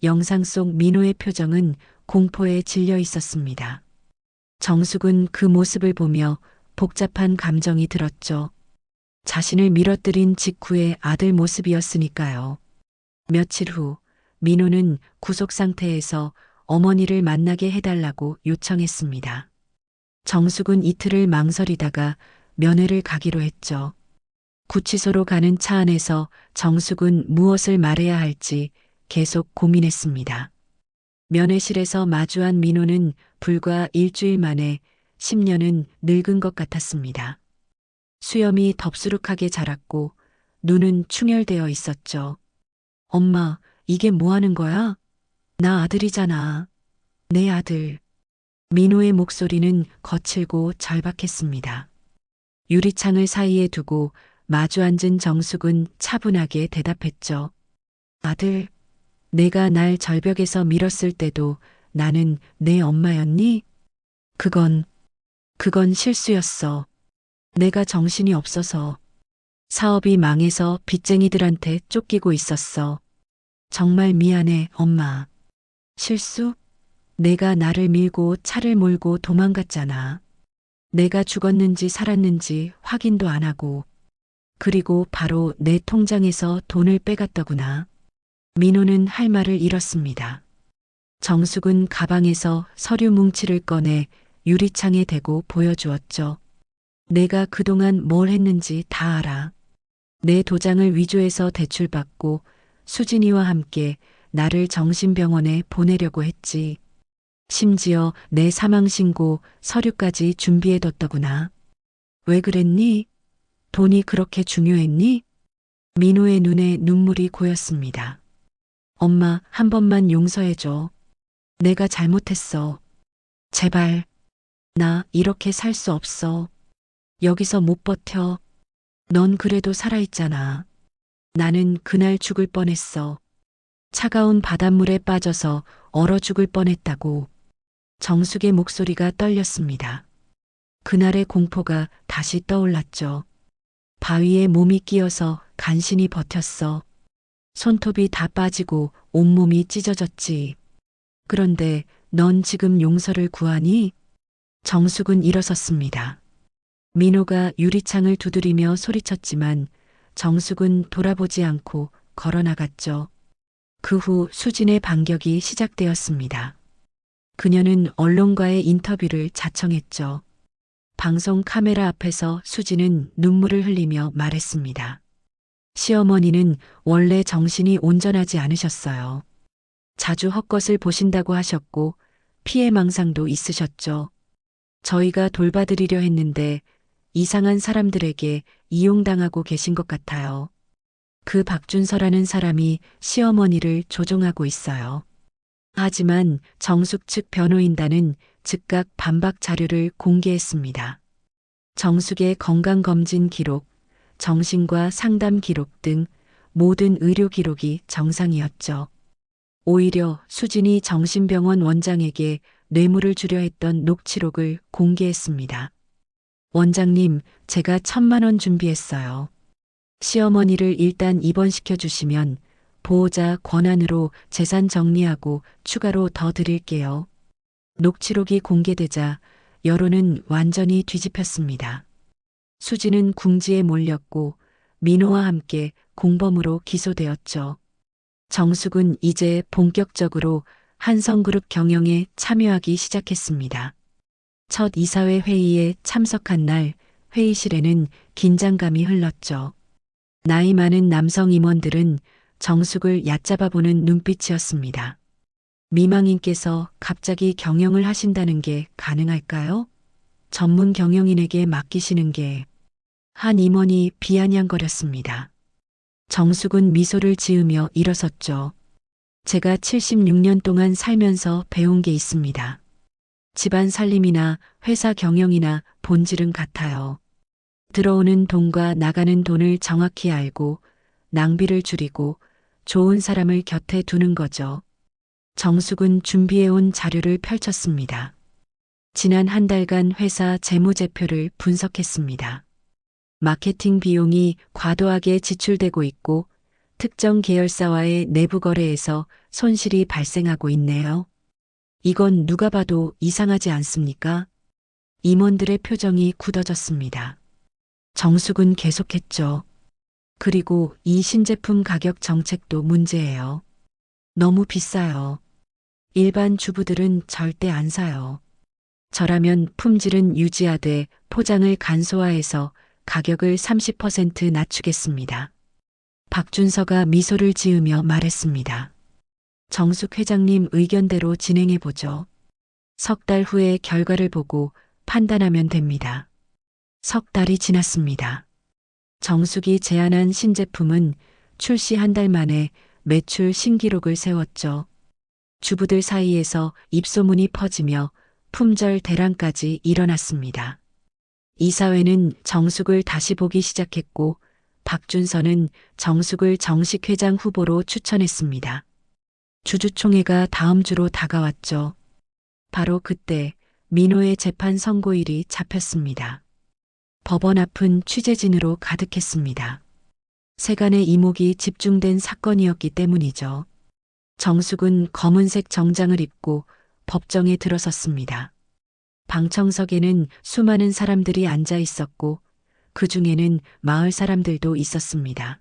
영상 속 민호의 표정은 공포에 질려 있었습니다. 정숙은 그 모습을 보며 복잡한 감정이 들었죠. 자신을 밀어뜨린 직후의 아들 모습이었으니까요. 며칠 후 민호는 구속 상태에서 어머니를 만나게 해달라고 요청했습니다. 정숙은 이틀을 망설이다가 면회를 가기로 했죠. 구치소로 가는 차 안에서 정숙은 무엇을 말해야 할지 계속 고민했습니다. 면회실에서 마주한 민호는 불과 일주일 만에 10년은 늙은 것 같았습니다. 수염이 덥수룩하게 자랐고 눈은 충혈되어 있었죠. 엄마, 이게 뭐 하는 거야? 나 아들이잖아. 내 아들. 민호의 목소리는 거칠고 절박했습니다. 유리창을 사이에 두고 마주 앉은 정숙은 차분하게 대답했죠. 아들, 내가 날 절벽에서 밀었을 때도 나는 내 엄마였니? 그건 실수였어. 내가 정신이 없어서. 사업이 망해서 빚쟁이들한테 쫓기고 있었어. 정말 미안해, 엄마. 실수? 내가 나를 밀고 차를 몰고 도망갔잖아. 내가 죽었는지 살았는지 확인도 안 하고. 그리고 바로 내 통장에서 돈을 빼갔더구나. 민호는 할 말을 잃었습니다. 정숙은 가방에서 서류 뭉치를 꺼내 유리창에 대고 보여주었죠. 내가 그동안 뭘 했는지 다 알아. 내 도장을 위조해서 대출받고 수진이와 함께 나를 정신병원에 보내려고 했지. 심지어 내 사망신고 서류까지 준비해뒀더구나. 왜 그랬니? 돈이 그렇게 중요했니? 민호의 눈에 눈물이 고였습니다. 엄마, 한 번만 용서해줘. 내가 잘못했어. 제발. 나 이렇게 살 수 없어. 여기서 못 버텨. 넌 그래도 살아있잖아. 나는 그날 죽을 뻔했어. 차가운 바닷물에 빠져서 얼어 죽을 뻔했다고. 정숙의 목소리가 떨렸습니다. 그날의 공포가 다시 떠올랐죠. 바위에 몸이 끼어서 간신히 버텼어. 손톱이 다 빠지고 온몸이 찢어졌지. 그런데 넌 지금 용서를 구하니? 정숙은 일어섰습니다. 민호가 유리창을 두드리며 소리쳤지만 정숙은 돌아보지 않고 걸어나갔죠. 그 후 수진의 반격이 시작되었습니다. 그녀는 언론과의 인터뷰를 자청했죠. 방송 카메라 앞에서 수진은 눈물을 흘리며 말했습니다. 시어머니는 원래 정신이 온전하지 않으셨어요. 자주 헛것을 보신다고 하셨고 피해망상도 있으셨죠. 저희가 돌봐드리려 했는데 이상한 사람들에게 이용당하고 계신 것 같아요. 그 박준서라는 사람이 시어머니를 조종하고 있어요. 하지만 정숙 측 변호인단은 즉각 반박 자료를 공개했습니다. 정숙의 건강검진 기록, 정신과 상담 기록 등 모든 의료 기록이 정상이었죠. 오히려 수진이 정신병원 원장에게 뇌물을 주려 했던 녹취록을 공개했습니다. 원장님, 제가 1,000만 원 준비했어요. 시어머니를 일단 입원시켜 주시면 보호자 권한으로 재산 정리하고 추가로 더 드릴게요. 녹취록이 공개되자 여론은 완전히 뒤집혔습니다. 수진은 궁지에 몰렸고 민호와 함께 공범으로 기소되었죠. 정숙은 이제 본격적으로 한성그룹 경영에 참여하기 시작했습니다. 첫 이사회 회의에 참석한 날 회의실에는 긴장감이 흘렀죠. 나이 많은 남성 임원들은 정숙을 얕잡아보는 눈빛이었습니다. 미망인께서 갑자기 경영을 하신다는 게 가능할까요? 전문 경영인에게 맡기시는 게. 한 임원이 비아냥거렸습니다. 정숙은 미소를 지으며 일어섰죠. 제가 76년 동안 살면서 배운 게 있습니다. 집안 살림이나 회사 경영이나 본질은 같아요. 들어오는 돈과 나가는 돈을 정확히 알고 낭비를 줄이고 좋은 사람을 곁에 두는 거죠. 정숙은 준비해온 자료를 펼쳤습니다. 지난 한 달간 회사 재무제표를 분석했습니다. 마케팅 비용이 과도하게 지출되고 있고 특정 계열사와의 내부 거래에서 손실이 발생하고 있네요. 이건 누가 봐도 이상하지 않습니까? 임원들의 표정이 굳어졌습니다. 정숙은 계속했죠. 그리고 이 신제품 가격 정책도 문제예요. 너무 비싸요. 일반 주부들은 절대 안 사요. 저라면 품질은 유지하되 포장을 간소화해서 가격을 30% 낮추겠습니다. 박준서가 미소를 지으며 말했습니다. 정숙 회장님 의견대로 진행해보죠. 석 달 후에 결과를 보고 판단하면 됩니다. 석 달이 지났습니다. 정숙이 제안한 신제품은 출시 한 달 만에 매출 신기록을 세웠죠. 주부들 사이에서 입소문이 퍼지며 품절 대란까지 일어났습니다. 이사회는 정숙을 다시 보기 시작했고 박준서는 정숙을 정식 회장 후보로 추천했습니다. 주주총회가 다음 주로 다가왔죠. 바로 그때 민호의 재판 선고일이 잡혔습니다. 법원 앞은 취재진으로 가득했습니다. 세간의 이목이 집중된 사건이었기 때문이죠. 정숙은 검은색 정장을 입고 법정에 들어섰습니다. 방청석에는 수많은 사람들이 앉아 있었고 그 중에는 마을 사람들도 있었습니다.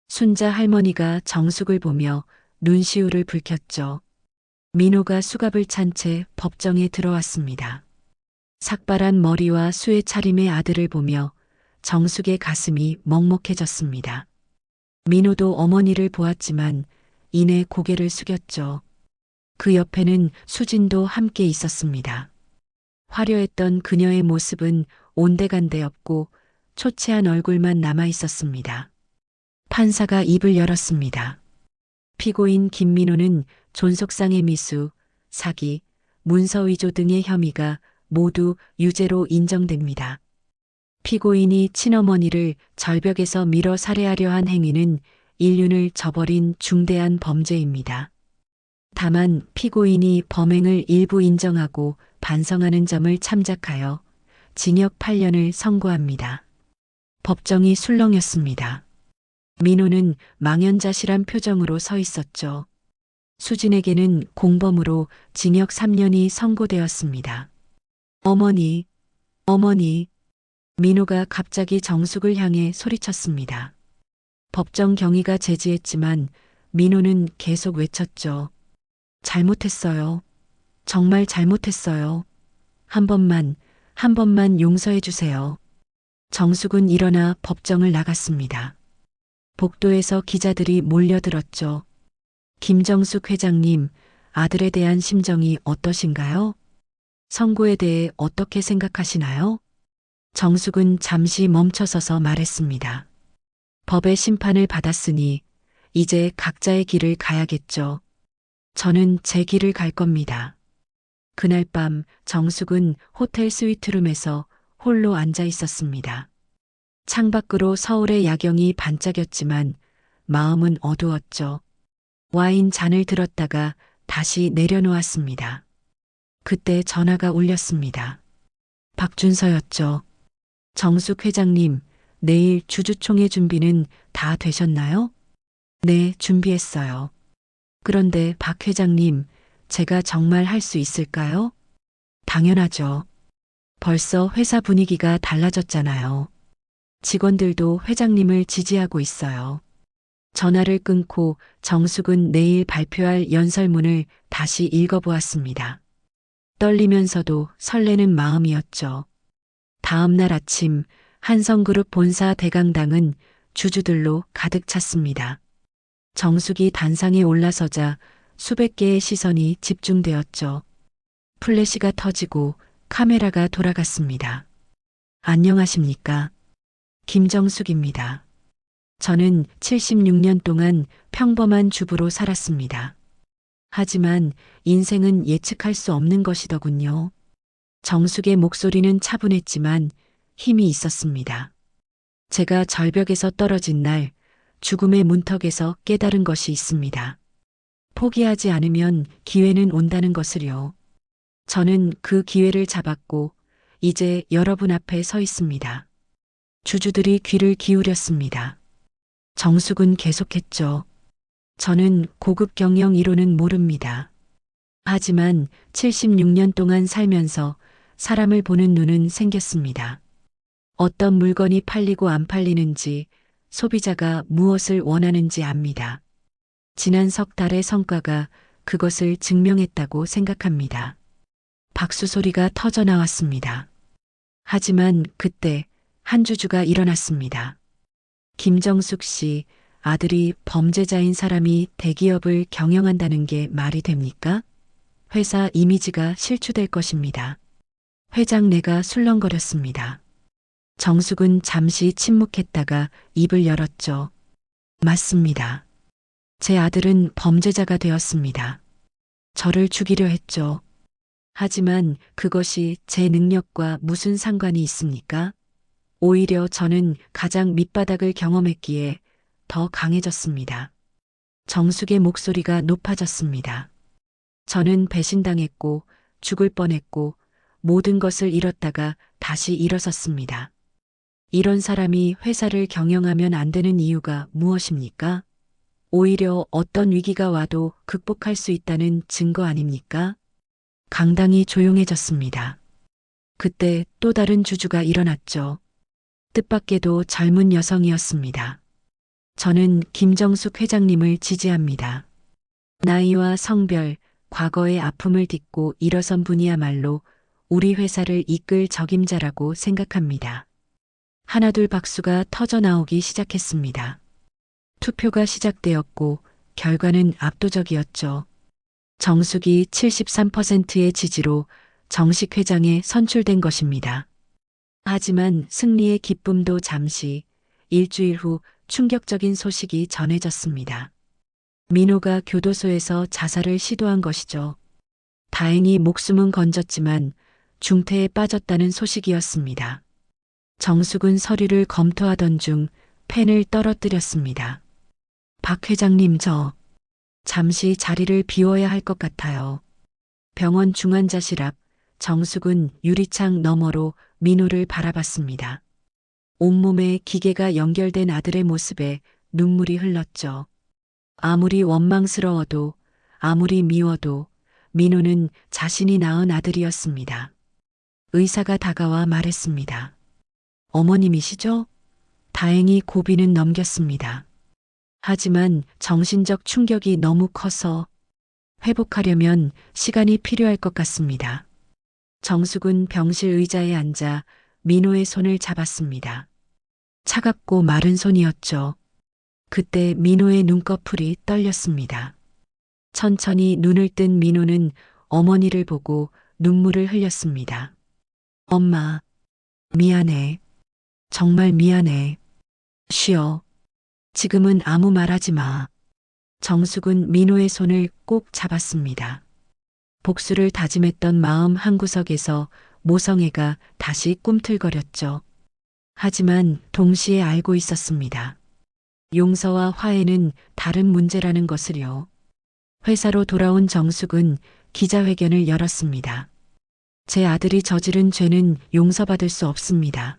순자 할머니가 정숙을 보며 눈시울을 붉혔죠. 민호가 수갑을 찬 채 법정에 들어왔습니다. 삭발한 머리와 수의 차림의 아들을 보며 정숙의 가슴이 먹먹해졌습니다. 민호도 어머니를 보았지만 이내 고개를 숙였죠. 그 옆에는 수진도 함께 있었습니다. 화려했던 그녀의 모습은 온데간데 없고 초췌한 얼굴만 남아 있었습니다. 판사가 입을 열었습니다. 피고인 김민호는 존속상해 미수, 사기, 문서위조 등의 혐의가 모두 유죄로 인정됩니다. 피고인이 친어머니를 절벽에서 밀어 살해하려 한 행위는 인륜을 저버린 중대한 범죄입니다. 다만 피고인이 범행을 일부 인정하고 반성하는 점을 참작하여 징역 8년을 선고합니다. 법정이 술렁였습니다. 민호는 망연자실한 표정으로 서 있었죠. 수진에게는 공범으로 징역 3년이 선고되었습니다. 어머니, 어머니. 민호가 갑자기 정숙을 향해 소리쳤습니다. 법정 경위가 제지했지만 민호는 계속 외쳤죠. 잘못했어요. 정말 잘못했어요. 한 번만 용서해 주세요. 정숙은 일어나 법정을 나갔습니다. 복도에서 기자들이 몰려들었죠. 김정숙 회장님, 아들에 대한 심정이 어떠신가요? 선고에 대해 어떻게 생각하시나요? 정숙은 잠시 멈춰서서 말했습니다. 법의 심판을 받았으니 이제 각자의 길을 가야겠죠. 저는 제 길을 갈 겁니다. 그날 밤 정숙은 호텔 스위트룸에서 홀로 앉아 있었습니다. 창밖으로 서울의 야경이 반짝였지만 마음은 어두웠죠. 와인 잔을 들었다가 다시 내려놓았습니다. 그때 전화가 울렸습니다. 박준서였죠. 정숙 회장님, 내일 주주총회 준비는 다 되셨나요? 네, 준비했어요. 그런데 박 회장님, 제가 정말 할 수 있을까요? 당연하죠. 벌써 회사 분위기가 달라졌잖아요. 직원들도 회장님을 지지하고 있어요. 전화를 끊고 정숙은 내일 발표할 연설문을 다시 읽어보았습니다. 떨리면서도 설레는 마음이었죠. 다음 날 아침 한성그룹 본사 대강당은 주주들로 가득 찼습니다. 정숙이 단상에 올라서자 수백 개의 시선이 집중되었죠. 플래시가 터지고 카메라가 돌아갔습니다. 안녕하십니까? 김정숙입니다. 저는 76년 동안 평범한 주부로 살았습니다. 하지만 인생은 예측할 수 없는 것이더군요. 정숙의 목소리는 차분했지만 힘이 있었습니다. 제가 절벽에서 떨어진 날 죽음의 문턱에서 깨달은 것이 있습니다. 포기하지 않으면 기회는 온다는 것을요. 저는 그 기회를 잡았고 이제 여러분 앞에 서 있습니다. 주주들이 귀를 기울였습니다. 정숙은 계속했죠. 저는 고급 경영 이론은 모릅니다. 하지만 76년 동안 살면서 사람을 보는 눈은 생겼습니다. 어떤 물건이 팔리고 안 팔리는지, 소비자가 무엇을 원하는지 압니다. 지난 석 달의 성과가 그것을 증명했다고 생각합니다. 박수 소리가 터져 나왔습니다. 하지만 그때 한 주주가 일어났습니다. 김정숙 씨, 아들이 범죄자인 사람이 대기업을 경영한다는 게 말이 됩니까? 회사 이미지가 실추될 것입니다. 회장네가 술렁거렸습니다. 정숙은 잠시 침묵했다가 입을 열었죠. 맞습니다. 제 아들은 범죄자가 되었습니다. 저를 죽이려 했죠. 하지만 그것이 제 능력과 무슨 상관이 있습니까? 오히려 저는 가장 밑바닥을 경험했기에 더 강해졌습니다. 정숙의 목소리가 높아졌습니다. 저는 배신당했고 죽을 뻔했고 모든 것을 잃었다가 다시 일어섰습니다. 이런 사람이 회사를 경영하면 안 되는 이유가 무엇입니까? 오히려 어떤 위기가 와도 극복할 수 있다는 증거 아닙니까? 강당이 조용해졌습니다. 그때 또 다른 주주가 일어났죠. 뜻밖에도 젊은 여성이었습니다. 저는 김정숙 회장님을 지지합니다. 나이와 성별, 과거의 아픔을 딛고 일어선 분이야말로 우리 회사를 이끌 적임자라고 생각합니다. 하나둘 박수가 터져 나오기 시작했습니다. 투표가 시작되었고 결과는 압도적이었죠. 정숙이 73%의 지지로 정식 회장에 선출된 것입니다. 하지만 승리의 기쁨도 잠시, 일주일 후 충격적인 소식이 전해졌습니다. 민호가 교도소에서 자살을 시도한 것이죠. 다행히 목숨은 건졌지만 중태에 빠졌다는 소식이었습니다. 정숙은 서류를 검토하던 중 펜을 떨어뜨렸습니다. 박 회장님, 잠시 자리를 비워야 할 것 같아요. 병원 중환자실 앞 정숙은 유리창 너머로 민호를 바라봤습니다. 온몸에 기계가 연결된 아들의 모습에 눈물이 흘렀죠. 아무리 원망스러워도 아무리 미워도 민호는 자신이 낳은 아들이었습니다. 의사가 다가와 말했습니다. 어머님이시죠? 다행히 고비는 넘겼습니다. 하지만 정신적 충격이 너무 커서 회복하려면 시간이 필요할 것 같습니다. 정숙은 병실 의자에 앉아 민호의 손을 잡았습니다. 차갑고 마른 손이었죠. 그때 민호의 눈꺼풀이 떨렸습니다. 천천히 눈을 뜬 민호는 어머니를 보고 눈물을 흘렸습니다. 엄마, 미안해. 정말 미안해. 쉬어. 지금은 아무 말 하지 마. 정숙은 민호의 손을 꼭 잡았습니다. 복수를 다짐했던 마음 한구석에서 모성애가 다시 꿈틀거렸죠. 하지만 동시에 알고 있었습니다. 용서와 화해는 다른 문제라는 것을요. 회사로 돌아온 정숙은 기자회견을 열었습니다. 제 아들이 저지른 죄는 용서받을 수 없습니다.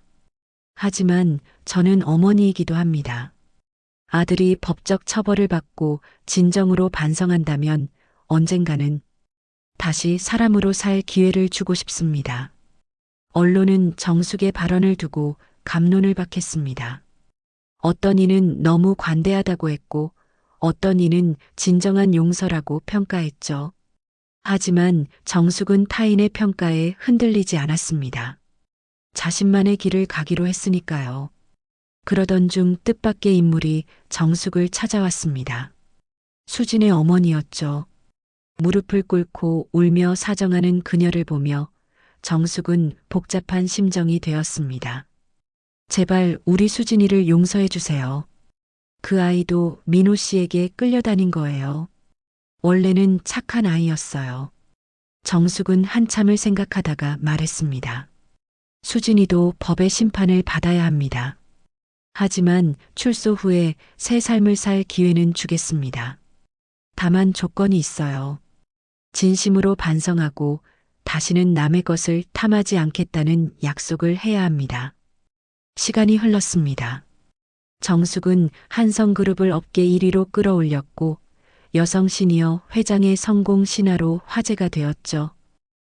하지만 저는 어머니이기도 합니다. 아들이 법적 처벌을 받고 진정으로 반성한다면 언젠가는 다시 사람으로 살 기회를 주고 싶습니다. 언론은 정숙의 발언을 두고 갑론을 박했습니다. 어떤 이는 너무 관대하다고 했고 어떤 이는 진정한 용서라고 평가했죠. 하지만 정숙은 타인의 평가에 흔들리지 않았습니다. 자신만의 길을 가기로 했으니까요. 그러던 중 뜻밖의 인물이 정숙을 찾아왔습니다. 수진의 어머니였죠. 무릎을 꿇고 울며 사정하는 그녀를 보며 정숙은 복잡한 심정이 되었습니다. 제발 우리 수진이를 용서해 주세요. 그 아이도 민호 씨에게 끌려다닌 거예요. 원래는 착한 아이였어요. 정숙은 한참을 생각하다가 말했습니다. 수진이도 법의 심판을 받아야 합니다. 하지만 출소 후에 새 삶을 살 기회는 주겠습니다. 다만 조건이 있어요. 진심으로 반성하고 다시는 남의 것을 탐하지 않겠다는 약속을 해야 합니다. 시간이 흘렀습니다. 정숙은 한성그룹을 업계 1위로 끌어올렸고 여성 시니어 회장의 성공 신화로 화제가 되었죠.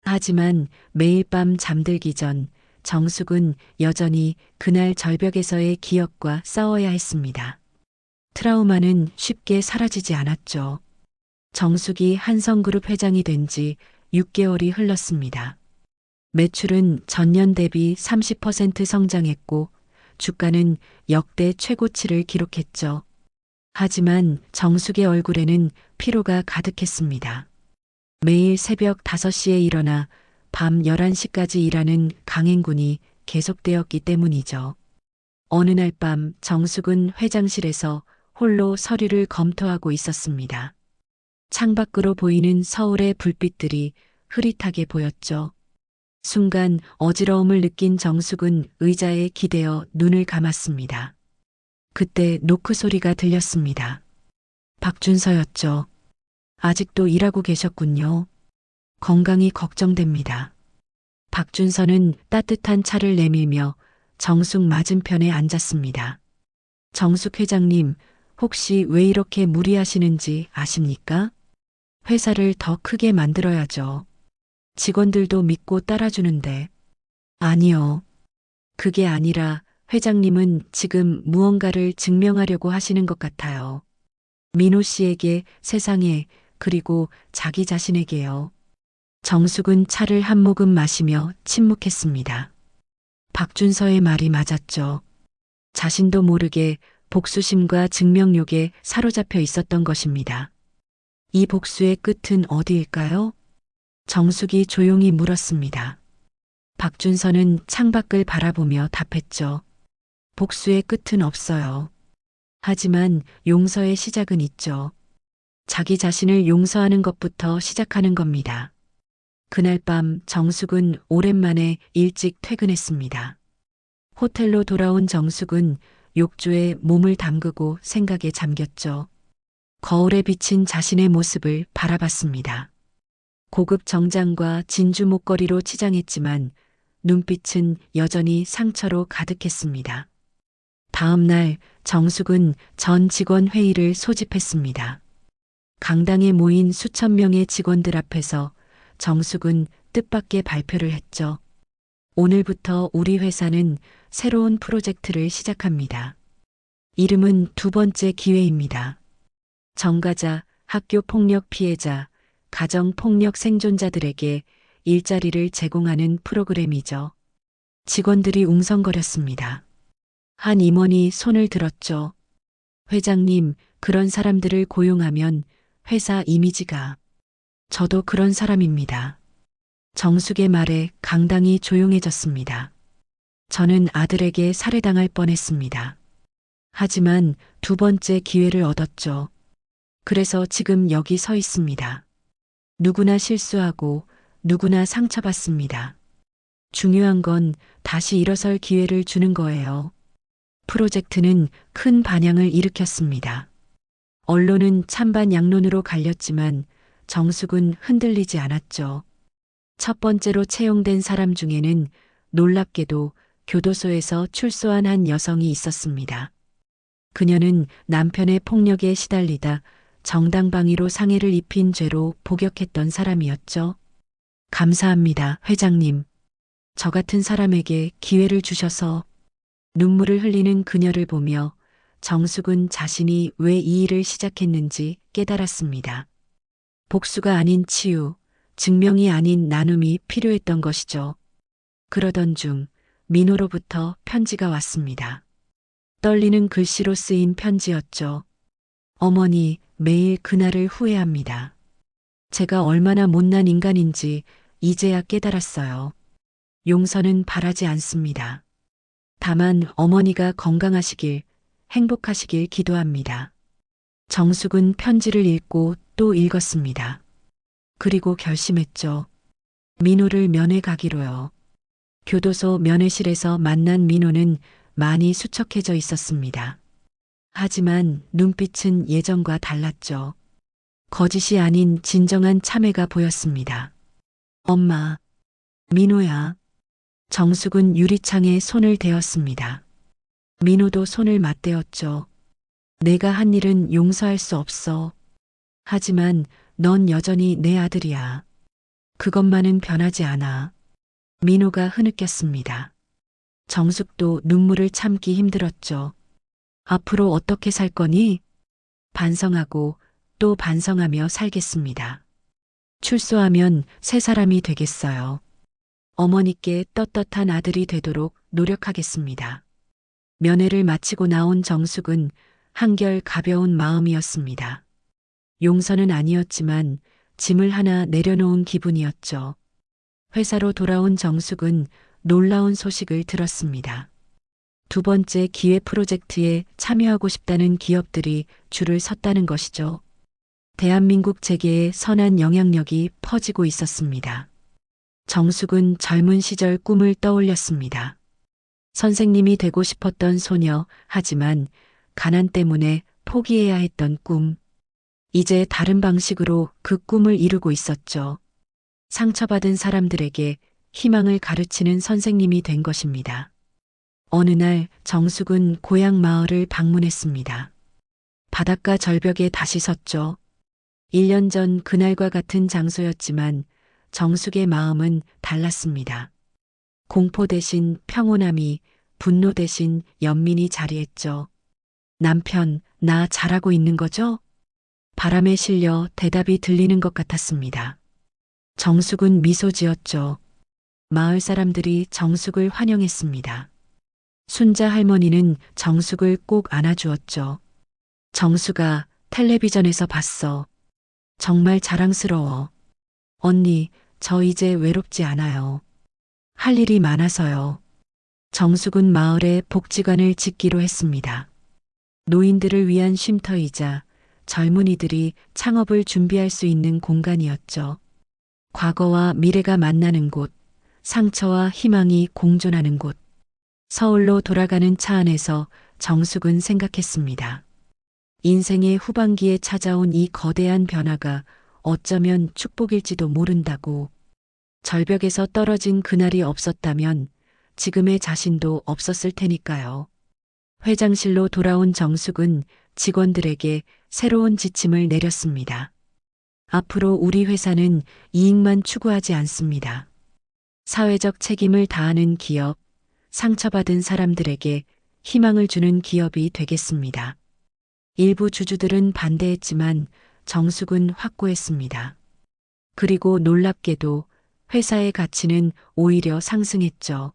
하지만 매일 밤 잠들기 전 정숙은 여전히 그날 절벽에서의 기억과 싸워야 했습니다. 트라우마는 쉽게 사라지지 않았죠. 정숙이 한성그룹 회장이 된 지 6개월이 흘렀습니다. 매출은 전년 대비 30% 성장했고 주가는 역대 최고치를 기록했죠. 하지만 정숙의 얼굴에는 피로가 가득했습니다. 매일 새벽 5시에 일어나 밤 11시까지 일하는 강행군이 계속되었기 때문이죠. 어느 날 밤 정숙은 회장실에서 홀로 서류를 검토하고 있었습니다. 창밖으로 보이는 서울의 불빛들이 흐릿하게 보였죠. 순간 어지러움을 느낀 정숙은 의자에 기대어 눈을 감았습니다. 그때 노크 소리가 들렸습니다. 박준서였죠. 아직도 일하고 계셨군요. 건강이 걱정됩니다. 박준서는 따뜻한 차를 내밀며 정숙 맞은편에 앉았습니다. 정숙 회장님, 혹시 왜 이렇게 무리하시는지 아십니까? 회사를 더 크게 만들어야죠. 직원들도 믿고 따라주는데. 아니요. 그게 아니라 회장님은 지금 무언가를 증명하려고 하시는 것 같아요. 민호 씨에게, 세상에, 그리고 자기 자신에게요. 정숙은 차를 한 모금 마시며 침묵했습니다. 박준서의 말이 맞았죠. 자신도 모르게 복수심과 증명욕에 사로잡혀 있었던 것입니다. 이 복수의 끝은 어디일까요? 정숙이 조용히 물었습니다. 박준서는 창밖을 바라보며 답했죠. 복수의 끝은 없어요. 하지만 용서의 시작은 있죠. 자기 자신을 용서하는 것부터 시작하는 겁니다. 그날 밤 정숙은 오랜만에 일찍 퇴근했습니다. 호텔로 돌아온 정숙은 욕조에 몸을 담그고 생각에 잠겼죠. 거울에 비친 자신의 모습을 바라봤습니다. 고급 정장과 진주 목걸이로 치장했지만 눈빛은 여전히 상처로 가득했습니다. 다음 날 정숙은 전 직원 회의를 소집했습니다. 강당에 모인 수천 명의 직원들 앞에서 정숙은 뜻밖의 발표를 했죠. 오늘부터 우리 회사는 새로운 프로젝트를 시작합니다. 이름은 두 번째 기회입니다. 정가자, 학교 폭력 피해자, 가정 폭력 생존자들에게 일자리를 제공하는 프로그램이죠. 직원들이 웅성거렸습니다. 한 임원이 손을 들었죠. 회장님, 그런 사람들을 고용하면 회사 이미지가. 저도 그런 사람입니다. 정숙의 말에 강당이 조용해졌습니다. 저는 아들에게 살해당할 뻔했습니다. 하지만 두 번째 기회를 얻었죠. 그래서 지금 여기 서 있습니다. 누구나 실수하고 누구나 상처받습니다. 중요한 건 다시 일어설 기회를 주는 거예요. 프로젝트는 큰 반향을 일으켰습니다. 언론은 찬반 양론으로 갈렸지만 정숙은 흔들리지 않았죠. 첫 번째로 채용된 사람 중에는 놀랍게도 교도소에서 출소한 한 여성이 있었습니다. 그녀는 남편의 폭력에 시달리다 정당방위로 상해를 입힌 죄로 복역했던 사람이었죠. 감사합니다, 회장님. 저 같은 사람에게 기회를 주셔서. 눈물을 흘리는 그녀를 보며 정숙은 자신이 왜 이 일을 시작했는지 깨달았습니다. 복수가 아닌 치유, 증명이 아닌 나눔이 필요했던 것이죠. 그러던 중 민호로부터 편지가 왔습니다. 떨리는 글씨로 쓰인 편지였죠. 어머니, 매일 그날을 후회합니다. 제가 얼마나 못난 인간인지 이제야 깨달았어요. 용서는 바라지 않습니다. 다만 어머니가 건강하시길, 행복하시길 기도합니다. 정숙은 편지를 읽고 또 읽었습니다. 그리고 결심했죠. 민호를 면회 가기로요. 교도소 면회실에서 만난 민호는 많이 수척해져 있었습니다. 하지만 눈빛은 예전과 달랐죠. 거짓이 아닌 진정한 참회가 보였습니다. 엄마, 민호야. 정숙은 유리창에 손을 대었습니다. 민호도 손을 맞대었죠. 내가 한 일은 용서할 수 없어. 하지만 넌 여전히 내 아들이야. 그것만은 변하지 않아. 민호가 흐느꼈습니다. 정숙도 눈물을 참기 힘들었죠. 앞으로 어떻게 살 거니? 반성하고 또 반성하며 살겠습니다. 출소하면 새 사람이 되겠어요. 어머니께 떳떳한 아들이 되도록 노력하겠습니다. 면회를 마치고 나온 정숙은 한결 가벼운 마음이었습니다. 용서는 아니었지만 짐을 하나 내려놓은 기분이었죠. 회사로 돌아온 정숙은 놀라운 소식을 들었습니다. 두 번째 기회 프로젝트에 참여하고 싶다는 기업들이 줄을 섰다는 것이죠. 대한민국 재계에 선한 영향력이 퍼지고 있었습니다. 정숙은 젊은 시절 꿈을 떠올렸습니다. 선생님이 되고 싶었던 소녀, 하지만 가난 때문에 포기해야 했던 꿈. 이제 다른 방식으로 그 꿈을 이루고 있었죠. 상처받은 사람들에게 희망을 가르치는 선생님이 된 것입니다. 어느 날 정숙은 고향 마을을 방문했습니다. 바닷가 절벽에 다시 섰죠. 1년 전 그날과 같은 장소였지만 정숙의 마음은 달랐습니다. 공포 대신 평온함이, 분노 대신 연민이 자리했죠. 남편, 나 잘하고 있는 거죠? 바람에 실려 대답이 들리는 것 같았습니다. 정숙은 미소 지었죠. 마을 사람들이 정숙을 환영했습니다. 순자 할머니는 정숙을 꼭 안아주었죠. 정숙아, 텔레비전에서 봤어. 정말 자랑스러워. 언니, 저 이제 외롭지 않아요. 할 일이 많아서요. 정숙은 마을에 복지관을 짓기로 했습니다. 노인들을 위한 쉼터이자 젊은이들이 창업을 준비할 수 있는 공간이었죠. 과거와 미래가 만나는 곳, 상처와 희망이 공존하는 곳. 서울로 돌아가는 차 안에서 정숙은 생각했습니다. 인생의 후반기에 찾아온 이 거대한 변화가 어쩌면 축복일지도 모른다고. 절벽에서 떨어진 그날이 없었다면 지금의 자신도 없었을 테니까요. 회장실로 돌아온 정숙은 직원들에게 새로운 지침을 내렸습니다. 앞으로 우리 회사는 이익만 추구하지 않습니다. 사회적 책임을 다하는 기업, 상처받은 사람들에게 희망을 주는 기업이 되겠습니다. 일부 주주들은 반대했지만 정숙은 확고했습니다. 그리고 놀랍게도 회사의 가치는 오히려 상승했죠.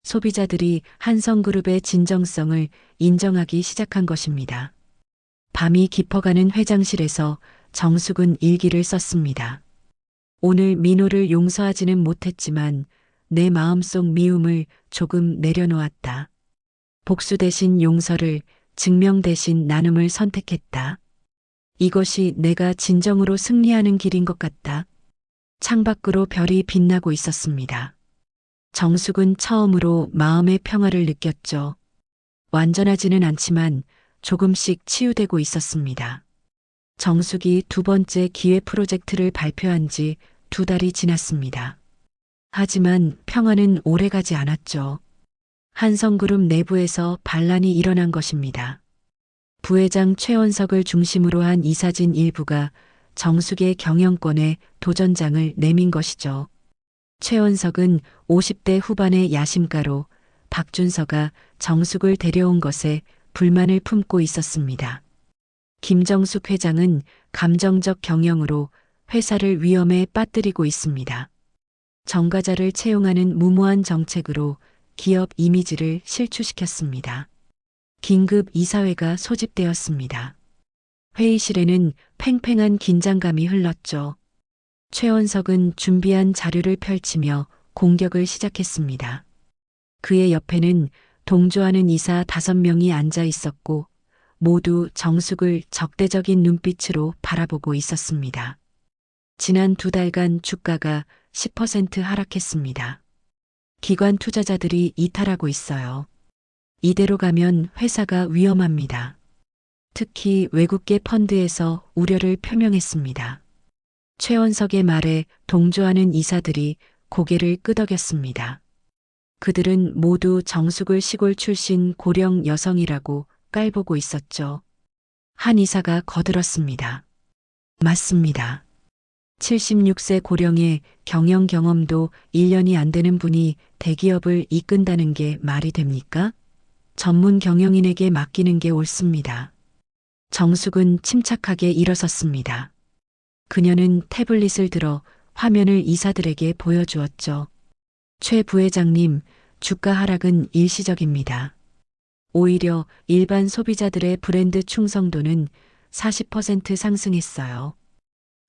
소비자들이 한성그룹의 진정성을 인정하기 시작한 것입니다. 밤이 깊어가는 회장실에서 정숙은 일기를 썼습니다. 오늘 민호를 용서하지는 못했지만 내 마음속 미움을 조금 내려놓았다. 복수 대신 용서를, 증명 대신 나눔을 선택했다. 이것이 내가 진정으로 승리하는 길인 것 같다. 창밖으로 별이 빛나고 있었습니다. 정숙은 처음으로 마음의 평화를 느꼈죠. 완전하지는 않지만 조금씩 치유되고 있었습니다. 정숙이 두 번째 기획 프로젝트를 발표한 지 2달이 지났습니다. 하지만 평화는 오래가지 않았죠. 한성그룹 내부에서 반란이 일어난 것입니다. 부회장 최원석을 중심으로 한 이사진 일부가 정숙의 경영권에 도전장을 내민 것이죠. 최원석은 50대 후반의 야심가로 박준서가 정숙을 데려온 것에 불만을 품고 있었습니다. 김정숙 회장은 감정적 경영으로 회사를 위험에 빠뜨리고 있습니다. 정가자를 채용하는 무모한 정책으로 기업 이미지를 실추시켰습니다. 긴급 이사회가 소집되었습니다. 회의실에는 팽팽한 긴장감이 흘렀죠. 최원석은 준비한 자료를 펼치며 공격을 시작했습니다. 그의 옆에는 동조하는 이사 5명이 앉아 있었고 모두 정숙을 적대적인 눈빛으로 바라보고 있었습니다. 지난 2달간 주가가 10% 하락했습니다. 기관 투자자들이 이탈하고 있어요. 이대로 가면 회사가 위험합니다. 특히 외국계 펀드에서 우려를 표명했습니다. 최원석의 말에 동조하는 이사들이 고개를 끄덕였습니다. 그들은 모두 정숙을 시골 출신 고령 여성이라고 깔보고 있었죠. 한 이사가 거들었습니다. 맞습니다. 76세 고령의 경영 경험도 1년이 안 되는 분이 대기업을 이끈다는 게 말이 됩니까? 전문 경영인에게 맡기는 게 옳습니다. 정숙은 침착하게 일어섰습니다. 그녀는 태블릿을 들어 화면을 이사들에게 보여주었죠. 최 부회장님, 주가 하락은 일시적입니다. 오히려 일반 소비자들의 브랜드 충성도는 40% 상승했어요.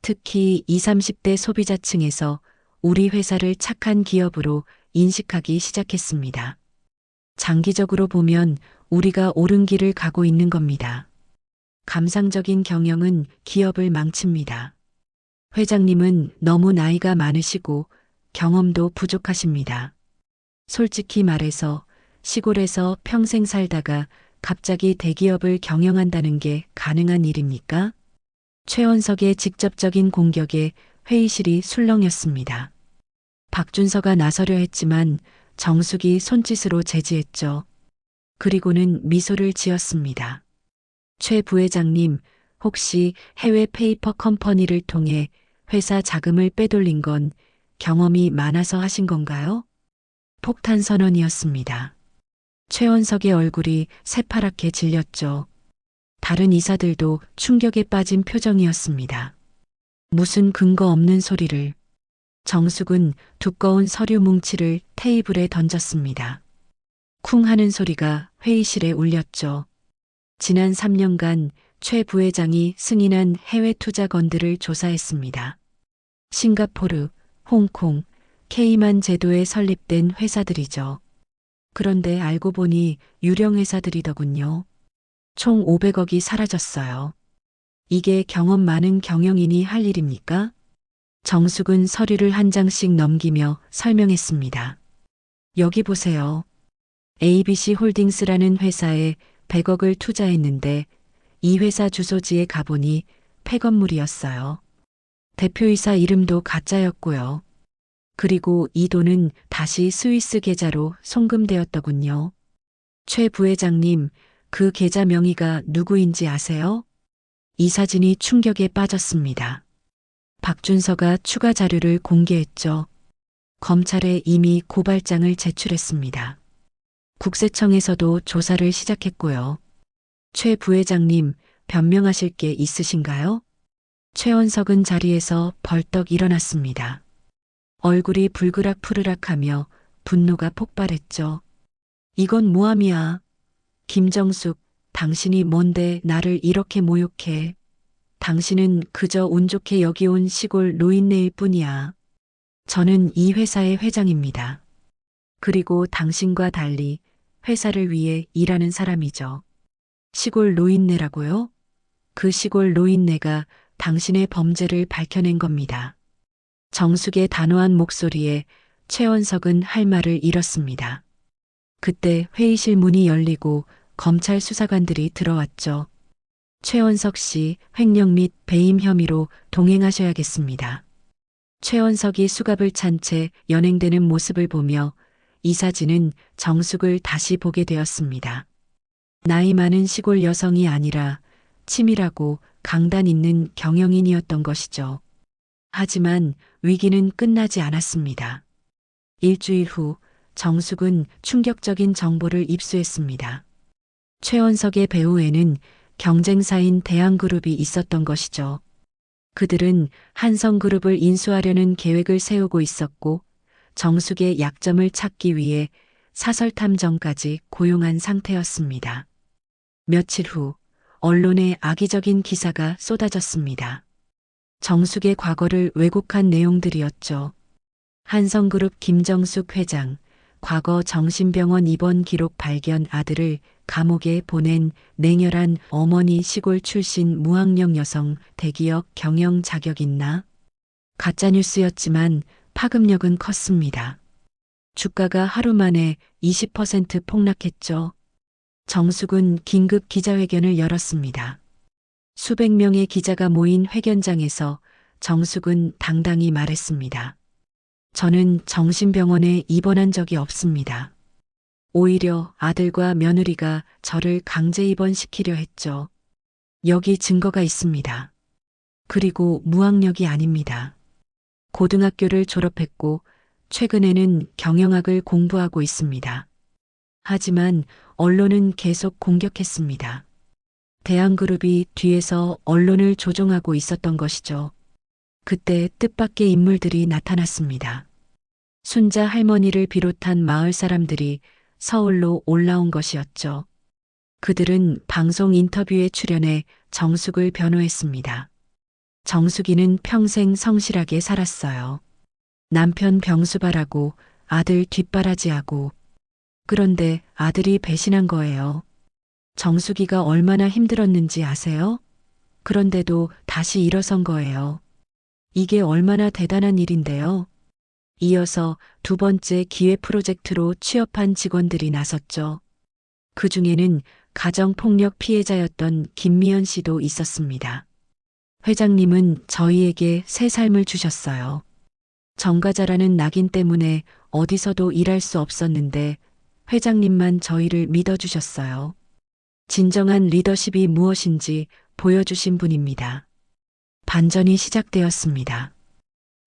특히 20, 30대 소비자층에서 우리 회사를 착한 기업으로 인식하기 시작했습니다. 장기적으로 보면 우리가 옳은 길을 가고 있는 겁니다. 감상적인 경영은 기업을 망칩니다. 회장님은 너무 나이가 많으시고 경험도 부족하십니다. 솔직히 말해서 시골에서 평생 살다가 갑자기 대기업을 경영한다는 게 가능한 일입니까? 최원석의 직접적인 공격에 회의실이 술렁였습니다. 박준서가 나서려 했지만 정숙이 손짓으로 제지했죠. 그리고는 미소를 지었습니다. 최 부회장님, 혹시 해외 페이퍼 컴퍼니를 통해 회사 자금을 빼돌린 건 경험이 많아서 하신 건가요? 폭탄 선언이었습니다. 최원석의 얼굴이 새파랗게 질렸죠. 다른 이사들도 충격에 빠진 표정이었습니다. 무슨 근거 없는 소리를. 정숙은 두꺼운 서류 뭉치를 테이블에 던졌습니다. 쿵 하는 소리가 회의실에 울렸죠. 지난 3년간 최 부회장이 승인한 해외 투자건들을 조사했습니다. 싱가포르, 홍콩, 케이만 제도에 설립된 회사들이죠. 그런데 알고 보니 유령 회사들이더군요. 총 500억이 사라졌어요. 이게 경험 많은 경영인이 할 일입니까? 정숙은 서류를 한 장씩 넘기며 설명했습니다. 여기 보세요. ABC 홀딩스라는 회사에 100억을 투자했는데 이 회사 주소지에 가보니 폐건물이었어요. 대표이사 이름도 가짜였고요. 그리고 이 돈은 다시 스위스 계좌로 송금되었더군요. 최 부회장님, 그 계좌 명의가 누구인지 아세요? 이 사진이 충격에 빠졌습니다. 박준서가 추가 자료를 공개했죠. 검찰에 이미 고발장을 제출했습니다. 국세청에서도 조사를 시작했고요. 최 부회장님, 변명하실 게 있으신가요? 최원석은 자리에서 벌떡 일어났습니다. 얼굴이 불그락푸르락하며 분노가 폭발했죠. 이건 모함이야. 김정숙, 당신이 뭔데 나를 이렇게 모욕해. 당신은 그저 운 좋게 여기 온 시골 노인네일 뿐이야. 저는 이 회사의 회장입니다. 그리고 당신과 달리 회사를 위해 일하는 사람이죠. 시골 노인네라고요? 그 시골 노인네가 당신의 범죄를 밝혀낸 겁니다. 정숙의 단호한 목소리에 최원석은 할 말을 잃었습니다. 그때 회의실 문이 열리고 검찰 수사관들이 들어왔죠. 최원석 씨 횡령 및 배임 혐의로 동행하셔야겠습니다. 최원석이 수갑을 찬 채 연행되는 모습을 보며 이 사진은 정숙을 다시 보게 되었습니다. 나이 많은 시골 여성이 아니라 치밀하고 강단 있는 경영인이었던 것이죠. 하지만 위기는 끝나지 않았습니다. 일주일 후 정숙은 충격적인 정보를 입수했습니다. 최원석의 배후에는 경쟁사인 대한그룹이 있었던 것이죠. 그들은 한성그룹을 인수하려는 계획을 세우고 있었고 정숙의 약점을 찾기 위해 사설탐정까지 고용한 상태였습니다. 며칠 후 언론에 악의적인 기사가 쏟아졌습니다. 정숙의 과거를 왜곡한 내용들이었죠. 한성그룹 김정숙 회장, 과거 정신병원 입원 기록 발견 아들을 감옥에 보낸 냉혈한 어머니 시골 출신 무학력 여성 대기업 경영 자격 있나? 가짜뉴스였지만 파급력은 컸습니다. 주가가 하루 만에 20% 폭락했죠. 정숙은 긴급 기자회견을 열었습니다. 수백 명의 기자가 모인 회견장에서 정숙은 당당히 말했습니다. 저는 정신병원에 입원한 적이 없습니다. 오히려 아들과 며느리가 저를 강제 입원시키려 했죠. 여기 증거가 있습니다. 그리고 무학력이 아닙니다. 고등학교를 졸업했고 최근에는 경영학을 공부하고 있습니다. 하지만 언론은 계속 공격했습니다. 대한그룹이 뒤에서 언론을 조종하고 있었던 것이죠. 그때 뜻밖의 인물들이 나타났습니다. 순자 할머니를 비롯한 마을 사람들이 서울로 올라온 것이었죠. 그들은 방송 인터뷰에 출연해 정숙을 변호했습니다. 정숙이는 평생 성실하게 살았어요. 남편 병수발하고 아들 뒷바라지하고. 그런데 아들이 배신한 거예요. 정숙이가 얼마나 힘들었는지 아세요? 그런데도 다시 일어선 거예요. 이게 얼마나 대단한 일인데요. 이어서 두 번째 기회 프로젝트로 취업한 직원들이 나섰죠. 그 중에는 가정폭력 피해자였던 김미연 씨도 있었습니다. 회장님은 저희에게 새 삶을 주셨어요. 정가자라는 낙인 때문에 어디서도 일할 수 없었는데 회장님만 저희를 믿어주셨어요. 진정한 리더십이 무엇인지 보여주신 분입니다. 반전이 시작되었습니다.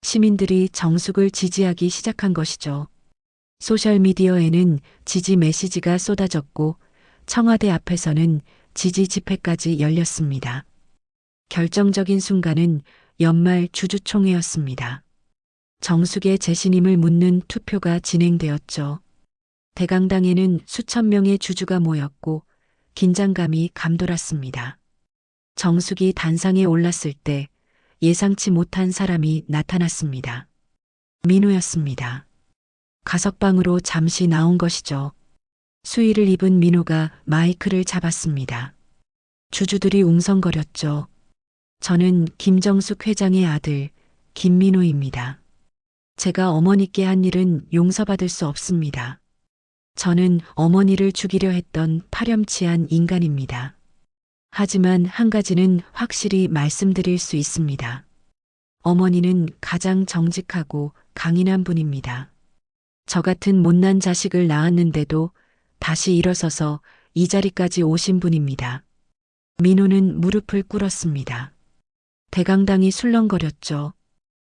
시민들이 정숙을 지지하기 시작한 것이죠. 소셜미디어에는 지지 메시지가 쏟아졌고 청와대 앞에서는 지지 집회까지 열렸습니다. 결정적인 순간은 연말 주주총회였습니다. 정숙의 재신임을 묻는 투표가 진행되었죠. 대강당에는 수천 명의 주주가 모였고 긴장감이 감돌았습니다. 정숙이 단상에 올랐을 때 예상치 못한 사람이 나타났습니다. 민호였습니다. 가석방으로 잠시 나온 것이죠. 수의를 입은 민호가 마이크를 잡았습니다. 주주들이 웅성거렸죠. 저는 김정숙 회장의 아들 김민호입니다. 제가 어머니께 한 일은 용서받을 수 없습니다. 저는 어머니를 죽이려 했던 파렴치한 인간입니다. 하지만 한 가지는 확실히 말씀드릴 수 있습니다. 어머니는 가장 정직하고 강인한 분입니다. 저 같은 못난 자식을 낳았는데도 다시 일어서서 이 자리까지 오신 분입니다. 민호는 무릎을 꿇었습니다. 대강당이 술렁거렸죠.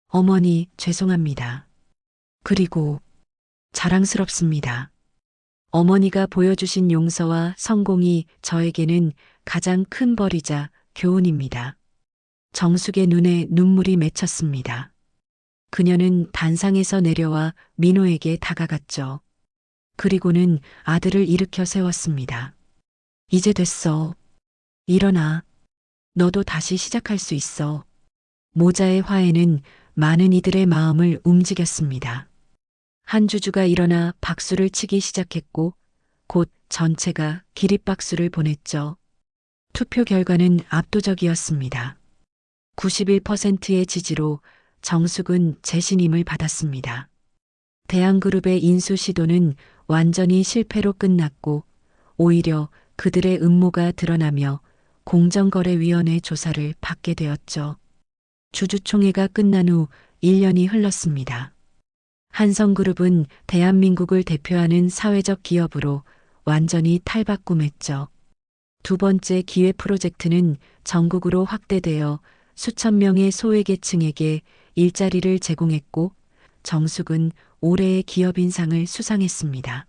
어머니, 죄송합니다. 그리고 자랑스럽습니다. 어머니가 보여주신 용서와 성공이 저에게는 가장 큰 벌이자 교훈입니다. 정숙의 눈에 눈물이 맺혔습니다. 그녀는 단상에서 내려와 민호에게 다가갔죠. 그리고는 아들을 일으켜 세웠습니다. 이제 됐어. 일어나. 너도 다시 시작할 수 있어. 모자의 화해는 많은 이들의 마음을 움직였습니다. 한 주주가 일어나 박수를 치기 시작했고 곧 전체가 기립박수를 보냈죠. 투표 결과는 압도적이었습니다. 91%의 지지로 정숙은 재신임을 받았습니다. 대한그룹의 인수 시도는 완전히 실패로 끝났고 오히려 그들의 음모가 드러나며 공정거래위원회 조사를 받게 되었죠. 주주총회가 끝난 후 1년이 흘렀습니다. 한성그룹은 대한민국을 대표하는 사회적 기업으로 완전히 탈바꿈했죠. 두 번째 기회 프로젝트는 전국으로 확대되어 수천 명의 소외계층에게 일자리를 제공했고 정숙은 올해의 기업인상을 수상했습니다.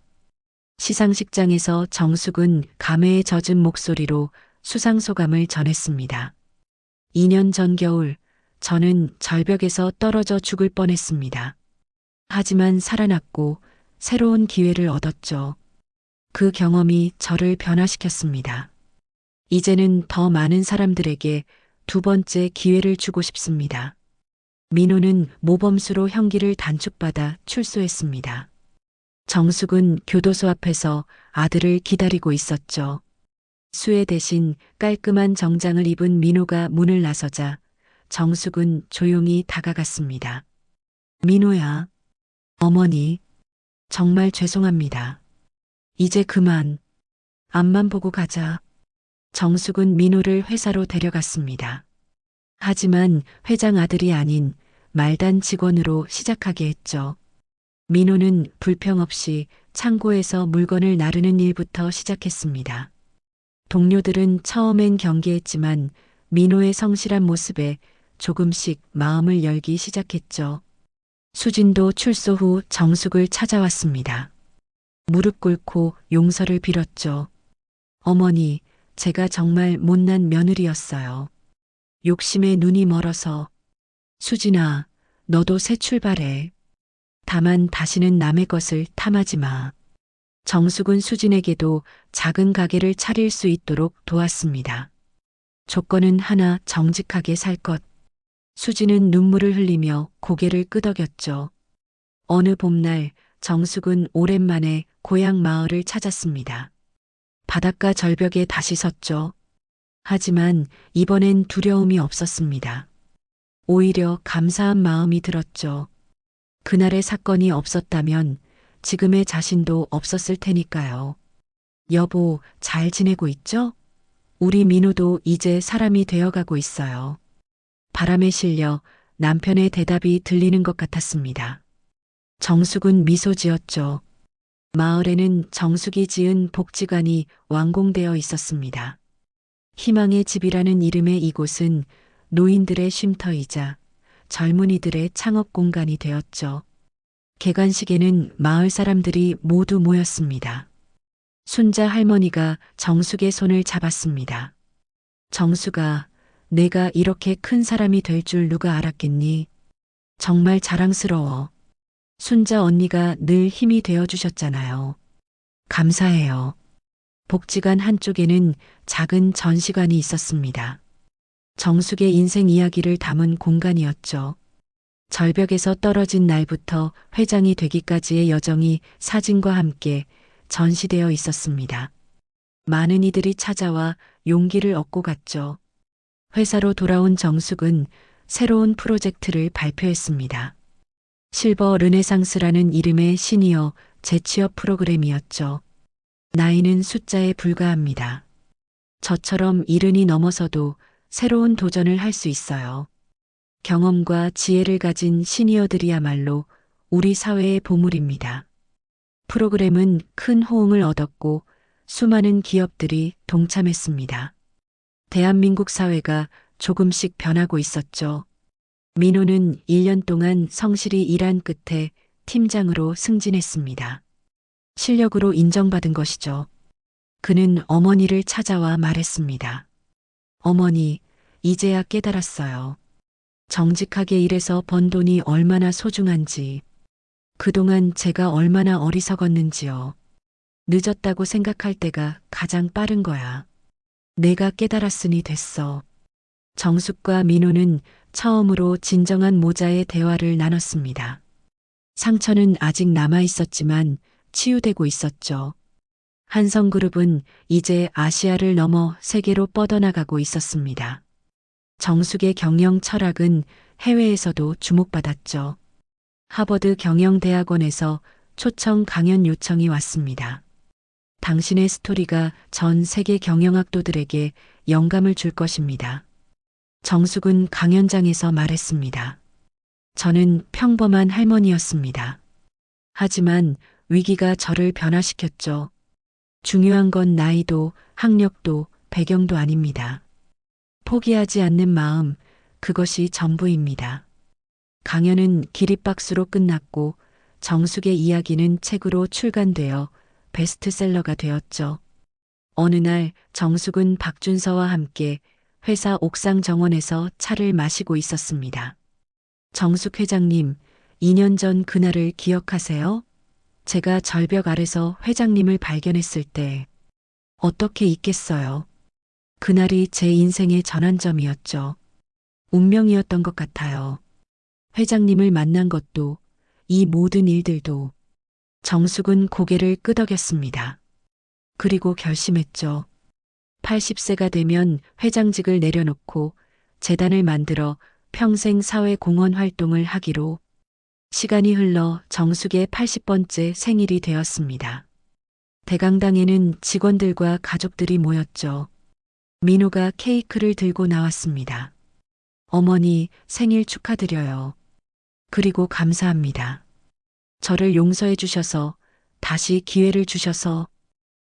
시상식장에서 정숙은 감회에 젖은 목소리로 수상소감을 전했습니다. 2년 전 겨울 저는 절벽에서 떨어져 죽을 뻔했습니다. 하지만 살아났고 새로운 기회를 얻었죠. 그 경험이 저를 변화시켰습니다. 이제는 더 많은 사람들에게 두 번째 기회를 주고 싶습니다. 민호는 모범수로 형기를 단축받아 출소했습니다. 정숙은 교도소 앞에서 아들을 기다리고 있었죠. 수혜 대신 깔끔한 정장을 입은 민호가 문을 나서자 정숙은 조용히 다가갔습니다. 민호야, 어머니, 정말 죄송합니다. 이제 그만, 앞만 보고 가자. 정숙은 민호를 회사로 데려갔습니다. 하지만 회장 아들이 아닌 말단 직원으로 시작하게 했죠. 민호는 불평 없이 창고에서 물건을 나르는 일부터 시작했습니다. 동료들은 처음엔 경계했지만 민호의 성실한 모습에 조금씩 마음을 열기 시작했죠. 수진도 출소 후 정숙을 찾아왔습니다. 무릎 꿇고 용서를 빌었죠. 어머니, 제가 정말 못난 며느리였어요. 욕심에 눈이 멀어서. 수진아, 너도 새 출발해. 다만 다시는 남의 것을 탐하지 마. 정숙은 수진에게도 작은 가게를 차릴 수 있도록 도왔습니다. 조건은 하나, 정직하게 살 것. 수진은 눈물을 흘리며 고개를 끄덕였죠. 어느 봄날 정숙은 오랜만에 고향 마을을 찾았습니다. 바닷가 절벽에 다시 섰죠. 하지만 이번엔 두려움이 없었습니다. 오히려 감사한 마음이 들었죠. 그날의 사건이 없었다면 지금의 자신도 없었을 테니까요. 여보, 잘 지내고 있죠? 우리 민호도 이제 사람이 되어가고 있어요. 바람에 실려 남편의 대답이 들리는 것 같았습니다. 정숙은 미소 지었죠. 마을에는 정숙이 지은 복지관이 완공되어 있었습니다. 희망의 집이라는 이름의 이곳은 노인들의 쉼터이자 젊은이들의 창업 공간이 되었죠. 개관식에는 마을 사람들이 모두 모였습니다. 순자 할머니가 정숙의 손을 잡았습니다. 정숙아, 내가 이렇게 큰 사람이 될 줄 누가 알았겠니? 정말 자랑스러워. 순자 언니가 늘 힘이 되어 주셨잖아요. 감사해요. 복지관 한쪽에는 작은 전시관이 있었습니다. 정숙의 인생 이야기를 담은 공간이었죠. 절벽에서 떨어진 날부터 회장이 되기까지의 여정이 사진과 함께 전시되어 있었습니다. 많은 이들이 찾아와 용기를 얻고 갔죠. 회사로 돌아온 정숙은 새로운 프로젝트를 발표했습니다. 실버 르네상스라는 이름의 시니어 재취업 프로그램이었죠. 나이는 숫자에 불과합니다. 저처럼 70이 넘어서도 새로운 도전을 할 수 있어요. 경험과 지혜를 가진 시니어들이야말로 우리 사회의 보물입니다. 프로그램은 큰 호응을 얻었고 수많은 기업들이 동참했습니다. 대한민국 사회가 조금씩 변하고 있었죠. 민호는 1년 동안 성실히 일한 끝에 팀장으로 승진했습니다. 실력으로 인정받은 것이죠. 그는 어머니를 찾아와 말했습니다. 어머니, 이제야 깨달았어요. 정직하게 일해서 번 돈이 얼마나 소중한지, 그동안 제가 얼마나 어리석었는지요. 늦었다고 생각할 때가 가장 빠른 거야. 내가 깨달았으니 됐어. 정숙과 민호는 처음으로 진정한 모자의 대화를 나눴습니다. 상처는 아직 남아 있었지만 치유되고 있었죠. 한성그룹은 이제 아시아를 넘어 세계로 뻗어나가고 있었습니다. 정숙의 경영 철학은 해외에서도 주목받았죠. 하버드 경영대학원에서 초청 강연 요청이 왔습니다. 당신의 스토리가 전 세계 경영학도들에게 영감을 줄 것입니다. 정숙은 강연장에서 말했습니다. 저는 평범한 할머니였습니다. 하지만 위기가 저를 변화시켰죠. 중요한 건 나이도 학력도 배경도 아닙니다. 포기하지 않는 마음, 그것이 전부입니다. 강연은 기립박수로 끝났고 정숙의 이야기는 책으로 출간되어 베스트셀러가 되었죠. 어느 날 정숙은 박준서와 함께 회사 옥상 정원에서 차를 마시고 있었습니다. 정숙 회장님, 2년 전 그날을 기억하세요? 제가 절벽 아래서 회장님을 발견했을 때 어떻게 잊겠어요? 그날이 제 인생의 전환점이었죠. 운명이었던 것 같아요. 회장님을 만난 것도, 이 모든 일들도. 정숙은 고개를 끄덕였습니다. 그리고 결심했죠. 80세가 되면 회장직을 내려놓고 재단을 만들어 평생 사회공헌 활동을 하기로. 시간이 흘러 정숙의 80번째 생일이 되었습니다. 대강당에는 직원들과 가족들이 모였죠. 민호가 케이크를 들고 나왔습니다. 어머니, 생일 축하드려요. 그리고 감사합니다. 저를 용서해 주셔서, 다시 기회를 주셔서.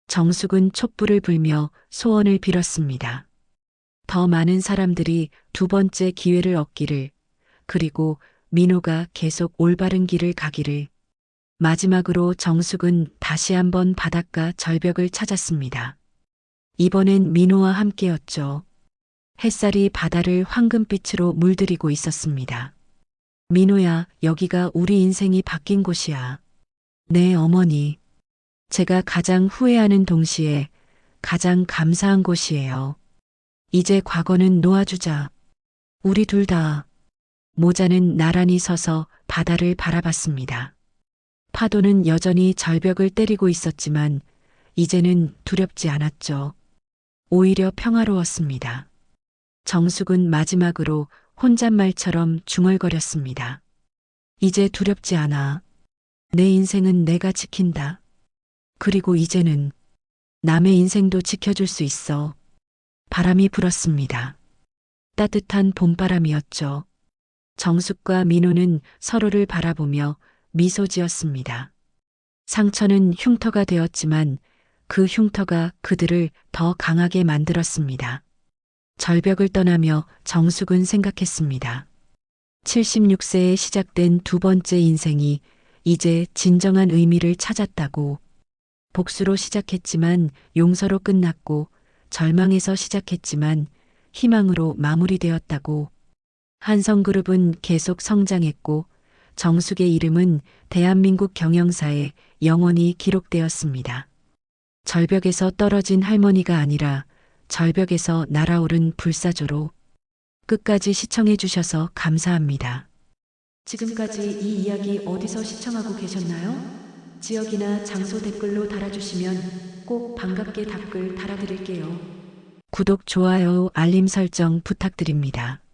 정숙은 촛불을 불며 소원을 빌었습니다. 더 많은 사람들이 두 번째 기회를 얻기를, 그리고 민호가 계속 올바른 길을 가기를. 마지막으로 정숙은 다시 한번 바닷가 절벽을 찾았습니다. 이번엔 민호와 함께였죠. 햇살이 바다를 황금빛으로 물들이고 있었습니다. 민호야, 여기가 우리 인생이 바뀐 곳이야. 네, 어머니. 제가 가장 후회하는 동시에 가장 감사한 곳이에요. 이제 과거는 놓아주자. 우리 둘 다. 모자는 나란히 서서 바다를 바라봤습니다. 파도는 여전히 절벽을 때리고 있었지만 이제는 두렵지 않았죠. 오히려 평화로웠습니다. 정숙은 마지막으로 혼잣말처럼 중얼거렸습니다. 이제 두렵지 않아. 내 인생은 내가 지킨다. 그리고 이제는 남의 인생도 지켜줄 수 있어. 바람이 불었습니다. 따뜻한 봄바람이었죠. 정숙과 민호는 서로를 바라보며 미소 지었습니다. 상처는 흉터가 되었지만 그 흉터가 그들을 더 강하게 만들었습니다. 절벽을 떠나며 정숙은 생각했습니다. 76세에 시작된 두 번째 인생이 이제 진정한 의미를 찾았다고. 복수로 시작했지만 용서로 끝났고, 절망에서 시작했지만 희망으로 마무리되었다고. 한성그룹은 계속 성장했고, 정숙의 이름은 대한민국 경영사에 영원히 기록되었습니다. 절벽에서 떨어진 할머니가 아니라 절벽에서 날아오른 불사조로. 끝까지 시청해 주셔서 감사합니다. 지금까지 이 이야기 어디서 시청하고 계셨나요? 지역이나 장소 댓글로 달아주시면 꼭 반갑게 답글 달아드릴게요. 구독, 좋아요, 알림 설정 부탁드립니다.